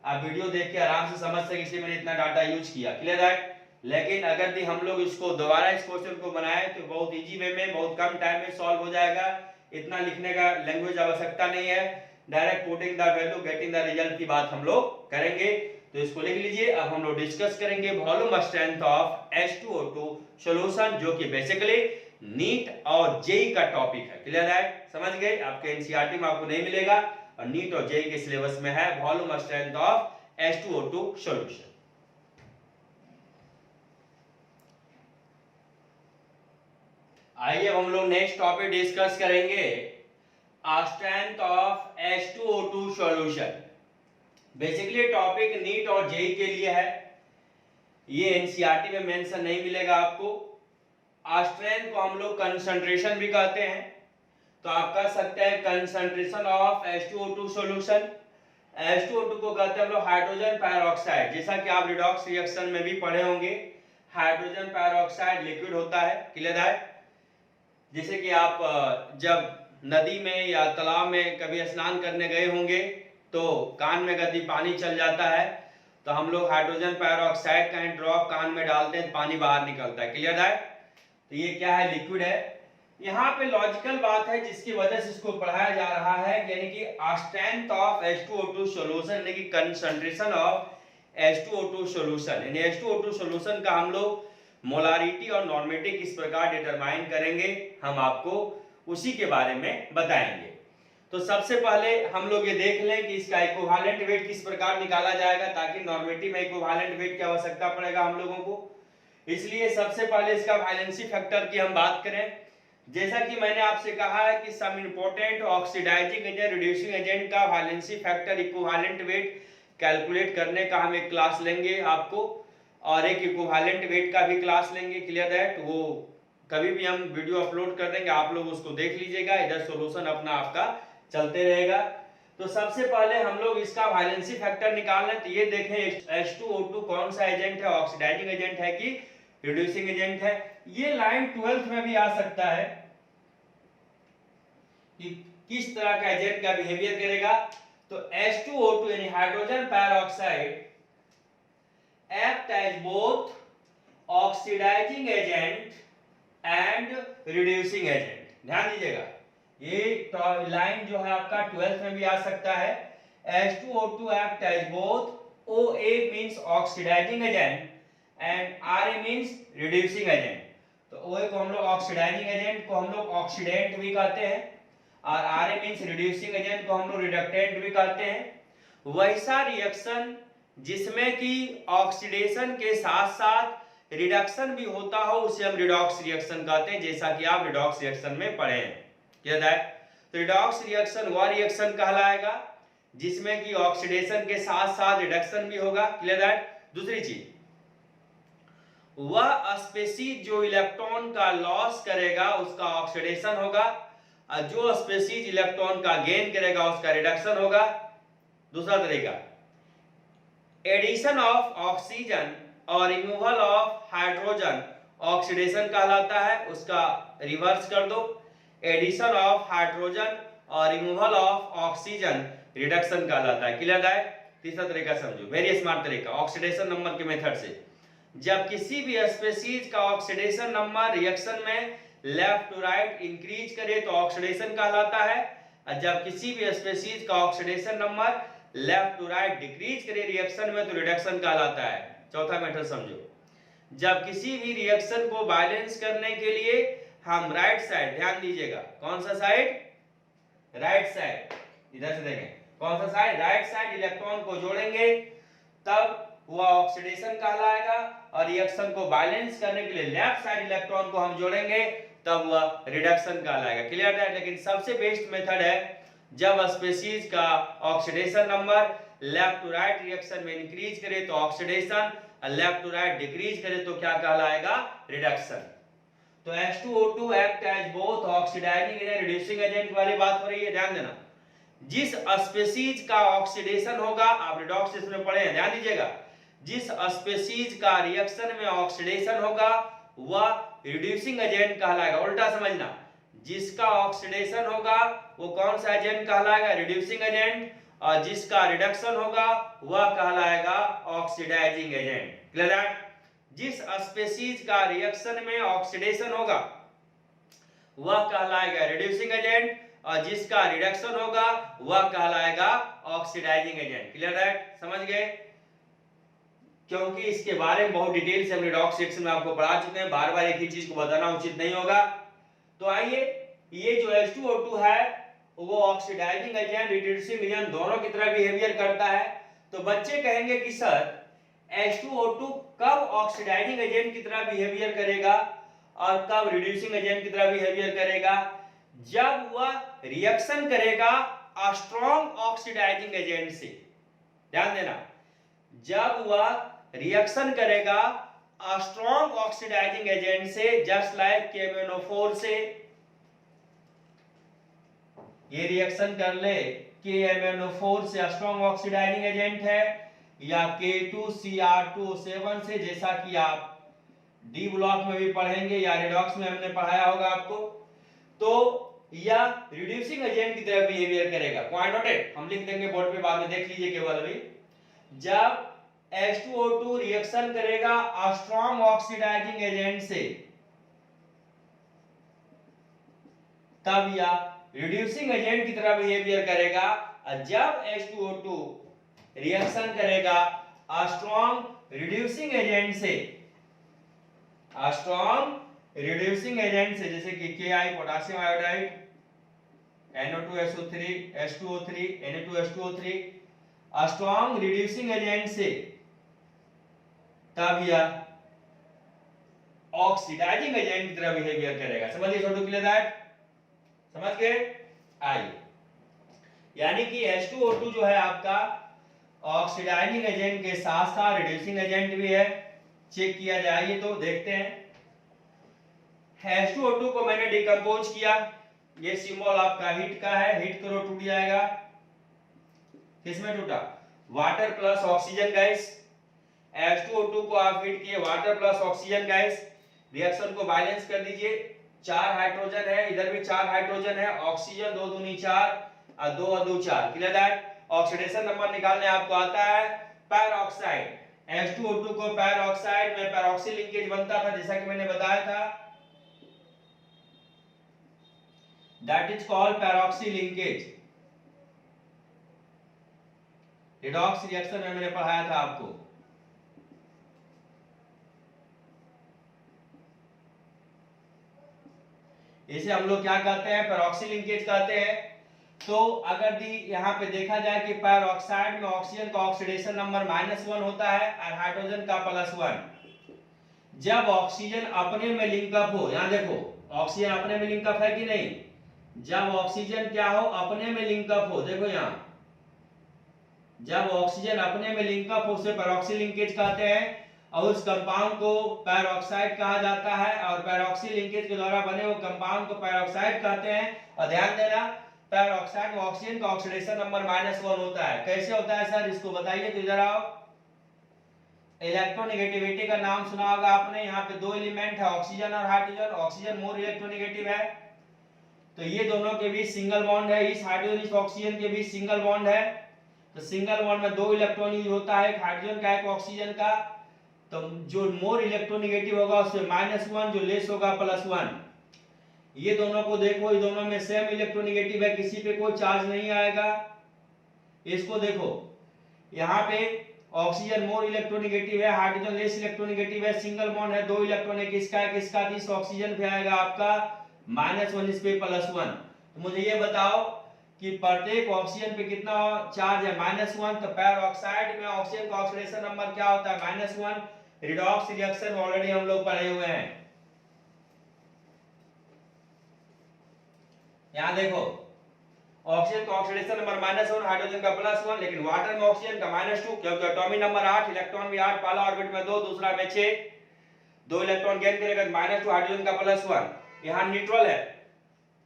आप वीडियो देख के आराम से समझ सके, इसलिए मैंने इतना डाटा यूज किया। क्लियर है? लेकिन अगर भी हम लोग इसको दोबारा इस क्वेश्चन को बनाए तो बहुत इजी वे में बहुत कम टाइम में सॉल्व हो जाएगा, इतना लिखने का लैंग्वेज आवश्यकता नहीं है, direct putting the value getting the result की बात हम लोग करेंगे। तो इसको लिख लीजिए। अब हम लोग डिस्कस करेंगे volume strength of H2O2 solution, जो कि बेसिकली नीट और जेई का टॉपिक है। क्लियर है, समझ गए? आपके एनसीईआरटी में आपको नहीं मिलेगा और नीट और जेई के सिलेबस में है volume strength of H2O2 solution. आइए हम लोग नेक्स्ट टॉपिक डिस्कस करेंगे strength of H2O2 solution. Basically topic NEET और जेई के लिए है, ये एनसीईआरटी में मेंशन नहीं मिलेगा आपको। स्ट्रेंथ को हम लोग कंसंट्रेशन भी कहते हैं, तो आप कह सकते हैं concentration of H2O2 solution. H2O2 को कहते हैं हम लोग हाइड्रोजन पेरोक्साइड, जैसा कि आप रिडॉक्स रिएक्शन में भी पढ़े होंगे। हाइड्रोजन पेरोक्साइड लिक्विड होता है। क्लियर है? जैसे कि आप जब नदी में या तालाब में कभी स्नान करने गए होंगे तो कान में यदि पानी चल जाता है तो हम लोग हाइड्रोजन पेरोक्साइड का ड्रॉप कान में डालते हैं, पानी बाहर निकलता है। क्लियर है? तो ये क्या है? लिक्विड है। यहाँ पे लॉजिकल बात है जिसकी वजह से इसको पढ़ाया जा रहा है, यानी कि स्ट्रेंथ ऑफ H2O2 सॉल्यूशन, यानी कि कंसंट्रेशन ऑफ H2O2 सॉल्यूशन। यानी H2O2 सॉल्यूशन का हम लोग मोलारिटी और नॉर्मेटिव किस प्रकार डिटरमाइन करेंगे, हम आपको उसी के बारे में बताएंगे। तो सबसे पहले हम लोग ये देख लें कि इसका इक्विवेलेंट वेट किस प्रकार निकाला जाएगा, ताकि नॉर्मेटिव में इक्विवेलेंट वेट की आवश्यकता पड़ेगा हम लोगों को। इसलिए सबसे पहले इसका वैलेंसी फैक्टर की हम बात करें। जैसा कि मैंने आपसे कहा है कि some important oxidising agent, reducing agent का valency factor, equivalent weight calculate करने का हम एक क्लास लेंगे आपको, और एक इक्विवेलेंट वेट का भी क्लास लेंगे। Clear that? वो कभी भी हम वीडियो अपलोड कर देंगे, आप लोग उसको देख लीजिएगा, इधर सॉल्यूशन अपना आपका चलते रहेगा। तो सबसे पहले हम लोग इसका वैलेंसी फैक्टर निकाल लें। तो ये देखें H2O2 कौन सा एजेंट है, ऑक्सीडाइजिंग एजेंट है कि रिड्यूसिंग एजेंट है। ये लाइन 12th में भी आ सकता है कि किस तरह का एजेंट का बिहेवियर करेगा। तो H2O2 यानी hydrogen peroxide act as both oxidizing agent and reducing agent। ध्यान दीजिएगा, ये लाइन जो है आपका 12th में भी आ सकता है। H2O2 act as both, OA means oxidizing agent and RA means reducing agent। तो OA को हम लोग ऑक्सीडाइजिंग एजेंट को हम लोग ऑक्सीडेंट भी कहते हैं, और RA means रिड्यूसिंग एजेंट को हम लोग रिडक्टेंट भी कहते हैं। वैसा रिएक्शन जिसमें कि ऑक्सीडेशन के साथ साथ रिडक्शन भी होता हो उसे हम रिडॉक्स रिएक्शन कहते हैं, जैसा कि आप रिडॉक्स रिएक्शन में पढ़े हैं। याद है? तो रिडॉक्स रिएक्शन वह रिएक्शन कहलाएगा जिसमें कि ऑक्सीडेशन के साथ साथ रिडक्शन भी होगा। क्लियर है? दूसरी चीज, वह स्पीशीज जो इलेक्ट्रॉन का लॉस करेगा उसका ऑक्सीडेशन होगा, और जो स्पीशीज इलेक्ट्रॉन का गेन करेगा उसका रिडक्शन होगा। दूसरा तरीका, एडिशन ऑफ ऑक्सीजन और रिमूवल ऑफ हाइड्रोजन ऑक्सीडेशन कहलाता है, उसका रिवर्स कर दो। एडिशन ऑफ हाइड्रोजन और रिमूवल ऑफ ऑक्सीजन रिडक्शन कहलाता है। क्लियर है? तीसरा तरीका समझो, वेरी स्मार्ट तरीका, ऑक्सीडेशन नंबर के मेथड से। जब किसी भी स्पीशीज का ऑक्सीडेशन नंबर रिएक्शन में लेफ्ट टू राइट इंक्रीज करे तो ऑक्सीडेशन कहलाता है, और जब किसी भी स्पीशीज का oxidation number left to right decrease करे रिएक्शन में तो रिडक्शन कहलाता है। चौथा मेथड समझो, जब किसी भी रिएक्शन को बैलेंस करने के लिए हम राइट साइड, ध्यान दीजिएगा, कौन सा साइड? Right side. इधर से देखें, कौन सा साइड? राइट साइड इलेक्ट्रॉन को जोड़ेंगे तब वह ऑक्सीडेशन कहलाएगा, और रिएक्शन को बैलेंस करने के लिए लेफ्ट साइड इलेक्ट्रॉन को हम जोड़ेंगे तब वह रिडक्शन कहलाएगा। क्लियर है? लेकिन सबसे बेस्ट मेथड है जब स्पीशीज का oxidation number left to right reaction में इंक्रीज करे तो ऑक्सीडेशन, और लेफ्ट टू राइट डिक्रीज करे तो क्या कहलाएगा? रिडक्शन। तो H2O2 act as both oxidising agent reducing agent वाली बात हो रही है, ध्यान देना। जिस स्पीशीज का ऑक्सीडेशन होगा, आप रिडॉक्स इसमें पढ़े हैं, ध्यान दीजिएगा, जिस स्पीशीज का रिएक्शन में ऑक्सीडेशन होगा वह रिड्यूसिंग एजेंट कहलाएगा। उल्टा समझना, जिसका ऑक्सीडेशन होगा वो कौन सा एजेंट कहलाएगा? रिड्यूसिंग एजेंट, और जिसका रिडक्शन होगा वह कहलाएगा ऑक्सीडाइजिंग एजेंट। क्लियर है? जिस स्पीशीज का रिएक्शन में ऑक्सीडेशन होगा वह कहलाएगा रिड्यूसिंग एजेंट, और जिसका रिडक्शन होगा वह कहलाएगा ऑक्सीडाइजिंग एजेंट। क्लियर है, समझ गए? क्योंकि इसके बारे में बहुत डिटेल से हम रिडॉक्स सेक्शन में आपको पढ़ा चुके हैं, बार बार एक ही चीज को बताना उचित नहीं होगा। तो आइए, ये जो H2O2 है वो ऑक्सीडाइजिंग एजेंट, रिड्यूसिंग एजेंट दोनों की तरह बिहेवियर करता है। तो बच्चे कहेंगे कि सर H2O2 कब ऑक्सीडाइजिंग एजेंट की तरह बिहेवियर करेगा और कब रिड्यूसिंग एजेंट की तरह बिहेवियर करेगा? जब वह रिएक्शन करेगा स्ट्रॉन्ग ऑक्सीडाइजिंग एजेंट से। ध्यान देना, जब वह रिएक्शन करेगा स्ट्रॉन्ग ऑक्सीडाइजिंग एजेंट से, जस्ट लाइक KMnO4 से। ये रिएक्शन कर ले KMnO4 से, स्ट्रॉन्ग ऑक्सीडाइजिंग एजेंट है, या K2Cr2O7 से, जैसा कि आप डी ब्लॉक में भी पढ़ेंगे या रिडॉक्स में हमने पढ़ाया होगा आपको। तो या रिड्यूसिंग एजेंट की तरह बिहेवियर करेगा। पॉइंट नोटेड, हम लिख देंगे बोर्ड पे, बाद में देख लीजिए केवल अभी। जब H2O2 रिएक्शन करेगा स्ट्रॉन्ग ऑक्सीडाइजिंग एजेंट से, तब यह रिड्यूसिंग एजेंट की तरह बिहेवियर करेगा। जब H2O2 रिएक्शन करेगा स्ट्रॉन्ग रिड्यूसिंग एजेंट से, स्ट्रॉन्ग रिड्यूसिंग एजेंट से, जैसे कि Ki potassium iodide, NO2SO3, H2O3, Na2H2O3, strong reducing agent से, तब यह ऑक्सीडाइजिंग एजेंट की तरह बिहेवियर करेगा। समझिए छोटू, क्लियर दैट? समझ गए? आइए, यानी कि H2O2 जो है आपका ऑक्सीडाइजिंग एजेंट के साथ साथ रिड्यूसिंग एजेंट भी है। चेक किया जाए तो देखते हैं। H2O2 को मैंने डिकम्पोज किया, ये सिंबल आपका हीट का है, हीट करो टूट जाएगा। किसमें टूटा? Water plus oxygen gas. H2O2 को आप हीट किए, water plus oxygen gas, reaction को बैलेंस कर दीजिए। 4 हाइड्रोजन है, इधर भी 4 हाइड्रोजन है, ऑक्सीजन 2 दूनी 4 और 2 और 2 4। Clear that? ऑक्सीडेशन नंबर निकालने आपको आता है पैरऑक्साइड। H2O2 को पैरऑक्साइड में पैरऑक्सी लिंकेज बनता था, जैसा कि मैंने बताया था, that is called peroxy linkage. Redox reaction में मैंने पढ़ाया था आपको। इसे हम लोग क्या कहते हैं? पैरऑक्सी लिंकेज कहते हैं। तो अगर यहाँ पे देखा जाए कि पैरऑक्साइड में ऑक्सीजन का ऑक्सीडेशन नंबर -1 होता है और हाइड्रोजन का +1। जब ऑक्सीजन अपने में लिंकअप हो, यहां देखो ऑक्सीजन अपने में लिंकअप है कि नहीं? जब ऑक्सीजन क्या हो, अपने में लिंकअप हो, देखो यहां, जब ऑक्सीजन अपने में लिंकअप हो उसे पैरऑक्सी लिंकेज कहते हैं, और उस कंपाउंड को पैरऑक्साइड कहा जाता है, और पैरऑक्सी लिंकेज के द्वारा बने हुए कंपाउंड को पैरऑक्साइड कहते हैं। और ध्यान देना, पैरऑक्साइड में ऑक्सीजन का ऑक्सीडेशन नंबर -1 होता है। कैसे होता है सर, इसको बताइए। तो इधर आओ, इलेक्ट्रोनेगेटिविटी का नाम सुना होगा आपने। यहाँ पे 2 एलिमेंट है, ऑक्सीजन और हाइड्रोजन। ऑक्सीजन मोर इलेक्ट्रोनेगेटिव है, तो ये दोनों के बीच सिंगल बॉन्ड है। इस हाइड्रोजन इस ऑक्सीजन के बीच सिंगल बॉन्ड है, तो सिंगल बॉन्ड में 2 इलेक्ट्रॉन यूज होता है, एक हाइड्रोजन का एक ऑक्सीजन का। तो जो मोर इलेक्ट्रोनेगेटिव होगा उसमें -1, जो लेस होगा +1। ये दोनों को देखो, ये दोनों में सेम इलेक्ट्रोनेगेटिव है, किसी पे कोई चार्ज नहीं आएगा। इसको देखो, यहाँ पे ऑक्सीजन मोर इलेक्ट्रोनेगेटिव है, हाइड्रोजन लेस इलेक्ट्रोनेगेटिव है, सिंगल बॉन्ड है, 2 इलेक्ट्रॉन है, किसका है किसका? इस ऑक्सीजन पे आएगा आपका -1, इस पे +1। तो मुझे ये बताओ कि प्रत्येक ऑक्सीजन पे कितना चार्ज है? -1। तो पैरऑक्साइड में ऑक्सीजन का ऑक्सीडेशन नंबर क्या होता है? -1। रिडॉक्स रिएक्शन ऑलरेडी हम लोग पढ़े हुए हैं। यहां देखो, ऑक्सीजन का ऑक्सीडेशन नंबर -1, हाइड्रोजन का +1, लेकिन वाटर में ऑक्सीजन का -2, क्योंकि एटॉमिक नंबर 8, इलेक्ट्रॉन भी 8, पहला ऑर्बिट में 2, दूसरा में 6, 2 इलेक्ट्रॉन गेन करेगा, -2, हाइड्रोजन का +1। यहां न्यूट्रल है,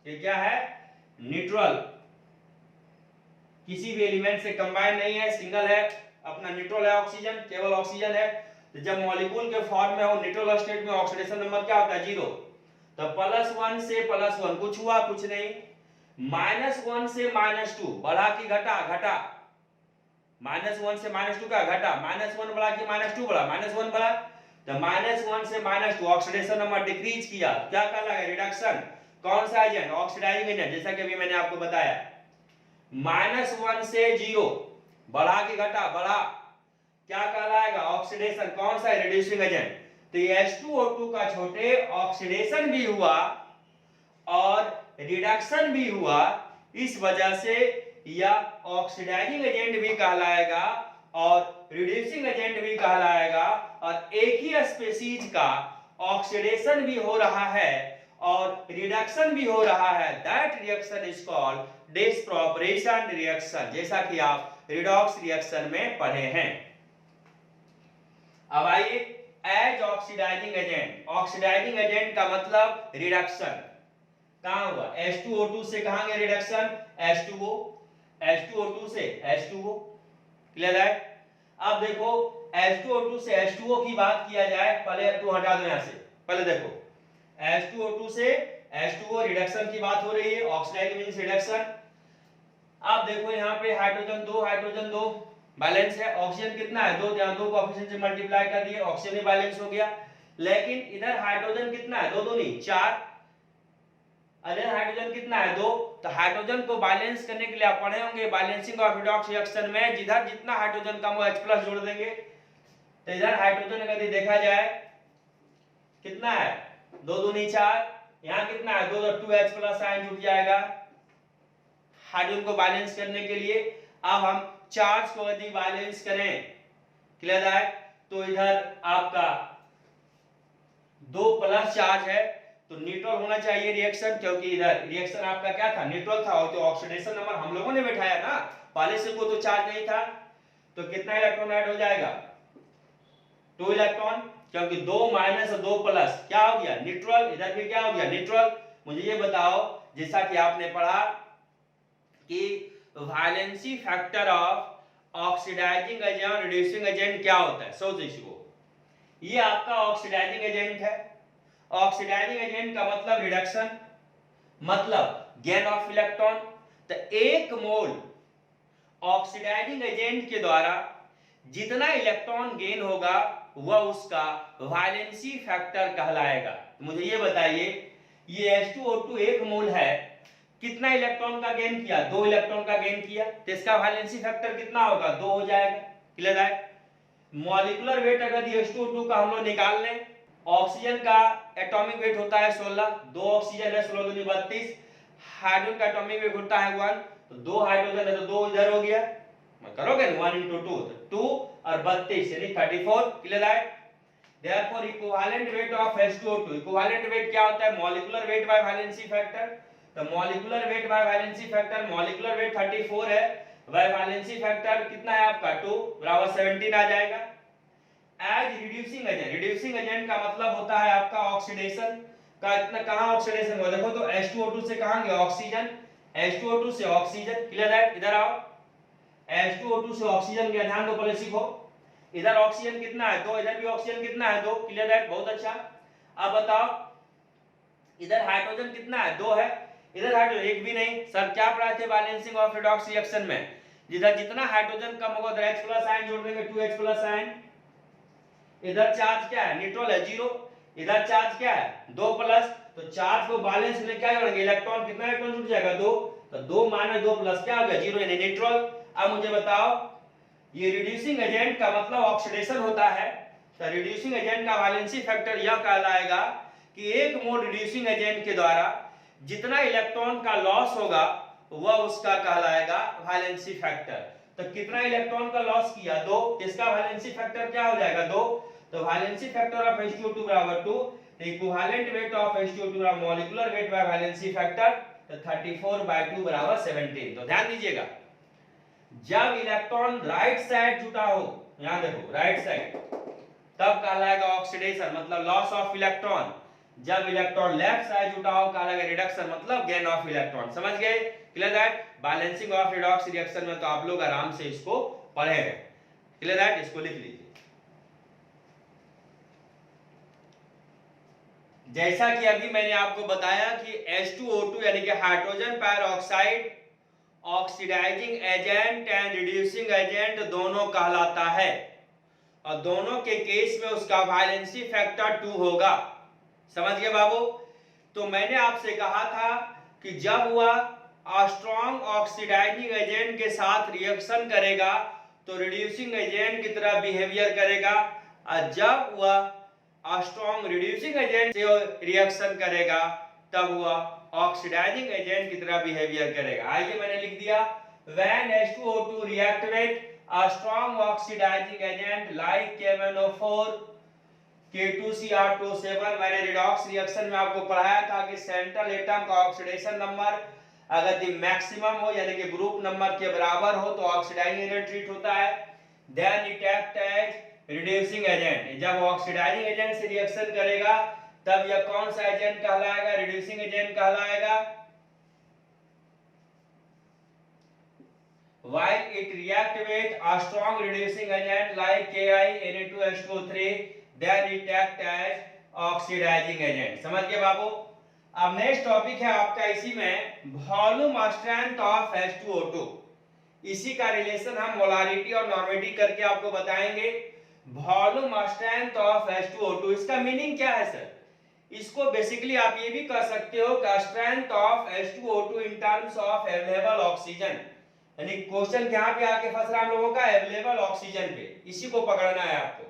ये क्या है? न्यूट्रल, किसी भी एलिमेंट से कंबाइन नहीं है, सिंगल है, अपना न्यूट्रल है, ऑक्सीजन केवल ऑक्सीजन है। तो जब मॉलिक्यूल के फॉर्म में हो न्यूट्रल स्टेट में, ऑक्सीडेशन नंबर क्या होता है? 0। तो +1 से +1 कुछ हुआ? कुछ नहीं। -1 से -2 बढ़ा कि घटा? घटा। -1 से -2 का घटा, -1 बढ़ा कि -2 बढ़ा? -1 बढ़ा। तो -1 से -2 ऑक्सीडेशन नंबर डिक्रीज किया, क्या कहलाएगा? रिडक्शन। कौन सा एजेंट? ऑक्सीडाइजिंग एजेंट, जैसा कि अभी मैंने आपको बताया। -1 से 0 बढ़ा के घटा, बढ़ा, क्या कहलाएगा? ऑक्सीडेशन। कौन सा? Reducing agent. तो ये H2O2 का छोटे ऑक्सीडेशन भी हुआ और रिडक्शन भी हुआ, इस वजह से यह ऑक्सीडाइजिंग एजेंट भी कहलाएगा और रिड्यूसिंग एजेंट भी कहलाएगा। और एक ही स्पीशीज का ऑक्सीडेशन भी हो रहा है और रिडक्शन भी हो रहा है, that reaction is called disproportion reaction, जैसा कि आप रिडॉक्स रिएक्शन में पढ़े हैं। अब आइए, as oxidising agent, oxidising agent का मतलब रिडक्शन। कहां हुआ? H2O2 से कहां गया रिडक्शन? H2O, H2O2 से H2O, क्लियर है? अब देखो, H2O2 से H2O की बात किया जाए, पहले H2 हटा दो यहां से। पहले देखो, H2O2 से H2O रिडक्शन की बात हो रही है, ऑक्सीडाइजिंग मींस रिडक्शन। अब देखो यहाँ पे हाइड्रोजन 2, हाइड्रोजन 2 बैलेंस है, ऑक्सीजन कितना है? 2, यहां 2 कोएफिशिएंट से मल्टीप्लाई कर दिए, ऑक्सीजन भी बैलेंस हो गया। लेकिन इधर हाइड्रोजन कितना है? 2 2 नहीं 4, अरे हाइड्रोजन कितना है? 2। तो हाइड्रोजन को बैलेंस करने के लिए आप पढ़े होंगे बैलेंसिंग ऑफ रिडॉक्स रिएक्शन में, जिधर जितना हाइड्रोजन कम हो H+ जोड़ देंगे। तो इधर हाइड्रोजन अगर देखा जाए कितना है? 2 2 नहीं 4, यहां कितना है? 2 तो 2H+ आयन जुड़ जाएगा हाइड्रोजन को बैलेंस करने के लिए। अब हम चार्ज को यदि बैलेंस करें, क्लियर है, तो इधर आपका 2+ चार्ज है, तो न्यूट्रल होना चाहिए रिएक्शन, क्योंकि इधर रिएक्शन आपका क्या था? न्यूट्रल था। और जो ऑक्सीडेशन नंबर हम लोगों ने बैठाया ना, पहले से को तो चार्ज नहीं था, तो कितना इलेक्ट्रॉन ऐड हो जाएगा? 2 इलेक्ट्रॉन, क्योंकि 2 माइनस और 2 प्लस क्या हो गया? न्यूट्रल। इधर भी क्या हो गया? न्यूट्रल। मुझे ये बताओ, जैसा कि आपने पढ़ा कि valency factor of oxidising agent reducing agent क्या होता है? सोच इसको, ये आपका ऑक्सीडाइजिंग एजेंट है। ऑक्सीडाइजिंग एजेंट का मतलब रिडक्शन, मतलब गेन ऑफ इलेक्ट्रॉन। तो 1 मोल ऑक्सीडाइजिंग एजेंट के द्वारा जितना इलेक्ट्रॉन गेन होगा वह उसका वैलेंसी फैक्टर कहलाएगा। मुझे ये बताइए, ये H2O2 1 मोल है, कितना इलेक्ट्रॉन का गेन किया? 2 इलेक्ट्रॉन का गेन किया, तो इसका वैलेंसी फैक्टर कितना होगा? 2 हो जाएगा, क्लियर है? मॉलिक्यूलर वेट अगर H2O2 का हम लोग निकाल लें, ऑक्सीजन का एटॉमिक वेट होता है 16, 2 ऑक्सीजन है 16 दूनी 32, हाइड्रोजन का एटॉमिक वेट होता है 1, तो 2 हाइड्रोजन है तो 2 इधर हो गया, करोगे 1 × 2 तो 2 और 32 यानी 34, क्लियर है? Therefore equivalent weight of H2O2, equivalent weight क्या होता है? Molecular weight by valency factor. तो molecular weight by valency factor, molecular weight 34 है, बाय वैलेंसी फैक्टर कितना है आपका? 2 बराबर 17 आ जाएगा। As reducing agent, reducing agent का मतलब होता है आपका ऑक्सीडेशन का। इतना कहां ऑक्सीडेशन हुआ? देखो तो H2O2 से कहां गया? ऑक्सीजन, H2O2 से ऑक्सीजन, क्लियर है? इधर आओ, H2O2 से ऑक्सीजन गया, ध्यान दो, पहले सीखो। इधर ऑक्सीजन कितना है? 2, इधर भी ऑक्सीजन कितना है? 2, क्लियर है? बहुत अच्छा। अब बताओ, इधर हाइड्रोजन कितना है? 2 है, इधर हाइड्रोजन 1 भी नहीं। सर क्या पढ़ाए थे बैलेंसिंग ऑफ रिडॉक्स रिएक्शन में? जिधर जितना हाइड्रोजन कम होगा उधर H+ आयन जोड़ देंगे, 2H+ आयन। इधर चार्ज क्या है? न्यूट्रल है 0, इधर चार्ज क्या है? 2+, तो चार्ज को बैलेंस में क्या जोड़ेंगे? इलेक्ट्रॉन, कितना इलेक्ट्रॉन जुड़ जाएगा? 2, तो 2 - 2+ क्या हो गया? 0 यानी न्यूट्रल। अब मुझे बताओ, ये रिड्यूसिंग एजेंट का मतलब ऑक्सीडेशन होता है, तो रिड्यूसिंग एजेंट का वैलेंसी फैक्टर यह कहलाएगा कि 1 मोल रिड्यूसिंग एजेंट के द्वारा जितना इलेक्ट्रॉन का लॉस होगा वह उसका कहलाएगा वैलेंसी फैक्टर। तो कितना इलेक्ट्रॉन का लॉस किया? 2, इसका वैलेंसी फैक्टर क्या हो जाएगा? 2। तो वैलेंसी फैक्टर ऑफ H2O2 बराबर 2, तो इक्विवेलेंट वेट ऑफ H2O2 बराबर molecular weight by valency factor, तो 34/2 बराबर 17। तो ध्यान दीजिएगा, जब इलेक्ट्रॉन राइट साइड जुटा हो, यहां देखो राइट साइड, तब कहलाएगा ऑक्सीडेशन मतलब लॉस ऑफ इलेक्ट्रॉन। जब इलेक्ट्रॉन लेफ्ट साइड जुटा हो कहलाएगा रिडक्शन मतलब गेन ऑफ इलेक्ट्रॉन। समझ गए? Clear that? Balancing of redox reaction में तो आप लोग आराम से इसको पढ़े हैं, क्लियर दैट? इसको लिख लीजिए। जैसा कि अभी मैंने आपको बताया कि H2O2 यानी कि hydrogen peroxide oxidising agent and reducing agent दोनों कहलाता है, और दोनों के केस में उसका वैलेंसी फैक्टर 2 होगा। समझ गए बाबू? तो मैंने आपसे कहा था कि जब वह स्ट्रॉन्ग ऑक्सीडाइजिंग एजेंट के साथ रिएक्शन करेगा तो रिड्यूसिंग एजेंट की तरह बिहेवियर करेगा, और जब वह स्ट्रॉन्ग रिड्यूसिंग एजेंट से रिएक्शन करेगा तब वह ऑक्सीडाइजिंग एजेंट की तरह बिहेवियर करेगा। आइए मैंने लिख दिया, when H2O2 react with a strong oxidizing agent like KMnO4 K2Cr2O7, मैंने रिडॉक्स रिएक्शन में आपको पढ़ाया था कि सेंट्रल एटम का ऑक्सीडेशन नंबर अगर दी मैक्सिमम हो यानी कि ग्रुप नंबर के बराबर हो तो ऑक्सीडाइजिंग एजेंट ट्रीट होता है। Then it act as reducing agent, जब ऑक्सीडाइजिंग एजेंट से रिएक्शन करेगा तब यह कौन सा एजेंट कहलाएगा? रिड्यूसिंग एजेंट कहलाएगा। While it react with a strong reducing agent like KiNa2H2O3, then it act as oxidizing agent। समझ गए बाबू? अब नेक्स्ट टॉपिक है आपका इसी में वॉल्यूम स्ट्रेंथ ऑफ H2O2। इसी का रिलेशन हम मोलारिटी और नॉर्मेलिटी करके आपको बताएंगे। वॉल्यूम स्ट्रेंथ ऑफ H2O2 इसका मीनिंग क्या है सर? इसको बेसिकली आप ये भी कह सकते हो कि strength of H2O2 in terms of available oxygen, यानी क्वेश्चन यहाँ पे आके फंस रहा है हम लोगों का अवेलेबल ऑक्सीजन पे, इसी को पकड़ना है आपको।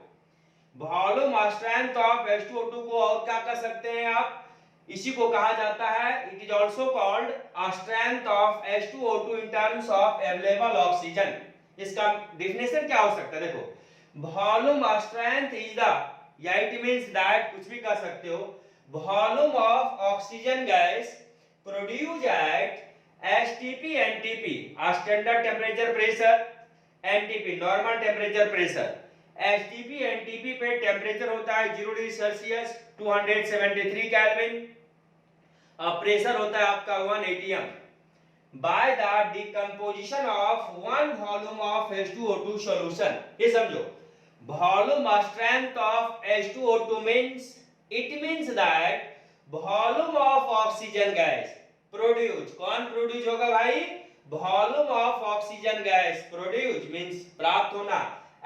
वॉल्यूम स्ट्रेंथ ऑफ H2O2 को और क्या कह सकते हैं आप? इसी को कहा जाता है, it is also called strength of H2O2 in terms of available oxygen. इसका डेफिनेशन क्या हो सकता है? देखो, वॉल्यूम स्ट्रेंथ इज द, या इट मींस दैट, कुछ भी कह सकते हो, volume of oxygen gas produce at STP NTP, standard temperature pressure, NTP normal temperature pressure. STP NTP पे टेम्परेचर होता है 0 डिग्री सेल्सियस 273 केल्विन, और प्रेशर होता है आपका 1 atm। By the decomposition of 1 volume of H2O2 solution. ये समझो, volume strength of H2O2 means, it means that volume of oxygen gas produce, कौन प्रोड्यूस होगा भाई? Volume of oxygen gas produce means प्राप्त होना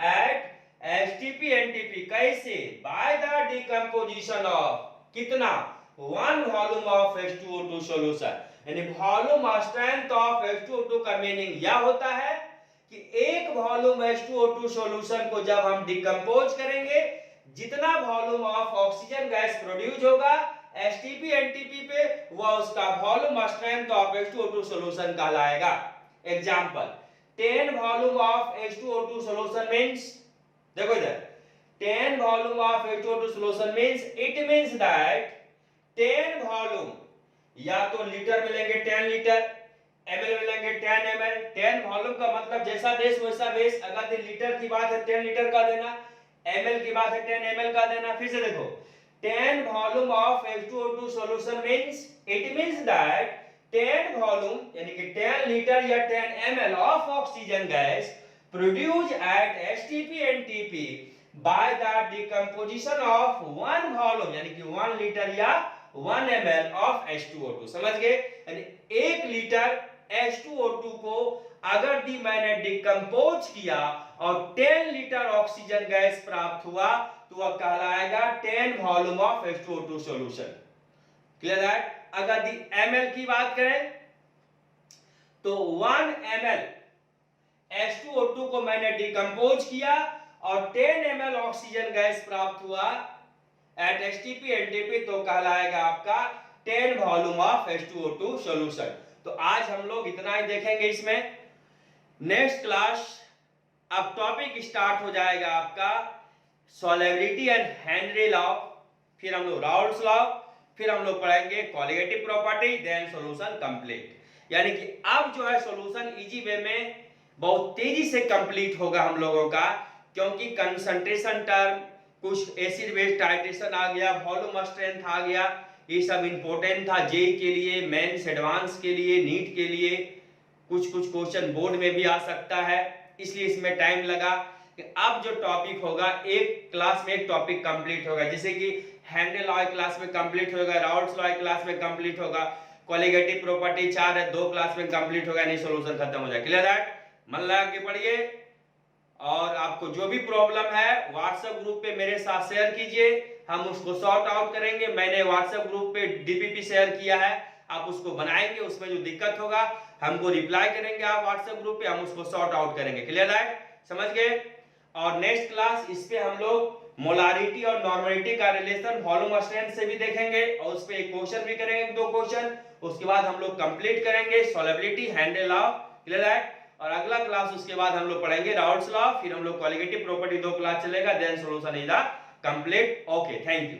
एट STP NTP, कैसे? बाय द डिकम्पोजिशन ऑफ कितना? 1 वॉल्यूम ऑफ H2O2 सॉल्यूशन। यानी वॉल्यूम स्ट्रेंथ ऑफ H2O2 का मीनिंग यह होता है कि एक वॉल्यूम H2O2 सॉल्यूशन को जब हम डिकम्पोज करेंगे, जितना volume of oxygen gas produce होगा STP NTP पे, वह उसका volume strength of H2O2 solution कहलाएगा। Example, 10 volume of H2O2 solution means, देखो इधर, 10 volume of H2O2 solution means, it means that 10 volume, या तो लीटर में लेंगे 10 लीटर, ml में लेंगे 10 ml। 10 वॉल्यूम का मतलब जैसा देश वैसा बेस, अगर लीटर की बात है 10 लीटर का देना, ml की बात है 10 ml का देना। फिर से देखो, 10 volume of H2O2 solution means, it means that 10 volume यानी कि 10 liter या 10 ml of oxygen gas produced at STP NTP by the decomposition of 1 volume यानी कि 1 liter या 1 ml of H2O2। समझ गए? यानी 1 लीटर H2O2 को अगर दी मैंने डिकम्पोज किया और 10 लीटर ऑक्सीजन गैस प्राप्त हुआ तो वह कहलाएगा 10 volume of H2O2 solution. Clear है? अगर दी ml की बात करें तो 1 ml H2O2 को मैंने डिकम्पोज किया और 10 ml ऑक्सीजन गैस प्राप्त हुआ एट STP NTP तो कहलाएगा आपका 10 वॉल्यूम ऑफ H2O2 सॉल्यूशन। तो आज हम लोग इतना ही देखेंगे इसमें। नेक्स्ट क्लास अब टॉपिक स्टार्ट हो जाएगा आपका सॉल्युबिलिटी एंड हेनरी लॉ, फिर हम लोग राउल्ट्स लॉ, फिर हम लोग पढ़ेंगे colligative property, then solution complete. यानी कि अब जो है सॉल्यूशन इजी वे में बहुत तेजी से कंप्लीट होगा हम लोगों का, क्योंकि कंसंट्रेशन टर्म, कुछ एसिड बेस टाइट्रेशन आ गया, वॉल्यूम स्ट्रेंथ आ गया, ये सब इंपॉर्टेंट था जेई के लिए, मेंस एडवांस के लिए, नीट के लिए, कुछ क्वेश्चन बोर्ड में भी आ सकता है, इसलिए इसमें टाइम लगा। अब जो टॉपिक होगा एक क्लास में एक टॉपिक कंप्लीट होगा, जैसे कि हेनरी लॉ क्लास में कंप्लीट होगा, राउल्ट्स लॉ क्लास में कंप्लीट होगा, कोलिगेटिव प्रॉपर्टी 4 है 2 क्लास में कंप्लीट होगा, नहीं सॉल्यूशन खत्म हो जाए। क्लियर है? मन लगा के पढ़िए और आपको जो भी प्रॉब्लम है व्हाट्सएप ग्रुप पे मेरे साथ शेयर कीजिए, हम उसको सॉर्ट आउट करेंगे। मैंने व्हाट्सएप ग्रुप पे डीपीपी शेयर किया है, आप उसको बनाएंगे, उसमें जो दिक्कत होगा हमको रिप्लाई करेंगे आप व्हाट्सएप ग्रुप पे, हम उसको सॉर्ट आउट करेंगे। क्लियर है, समझ गए। और नेक्स्ट क्लास इस पे हम लोग मोलारिटी और नॉर्मलिटी का रिलेशन वॉल्यूम स्ट्रेंथ से भी देखेंगे और उस पे एक क्वेश्चन भी करेंगे, 2 क्वेश्चन। उसके बाद हम लोग कंप्लीट करेंगे सॉल्युबिलिटी, हैंडल लॉ। क्लियर है। और अगला क्लास उसके बाद हम लोग पढ़ेंगे राउल्ट्स लॉ, फिर हम लोग कॉलिगेटिव प्रॉपर्टी 2 क्लास चलेगा, then solution is the complete. Okay, thank you.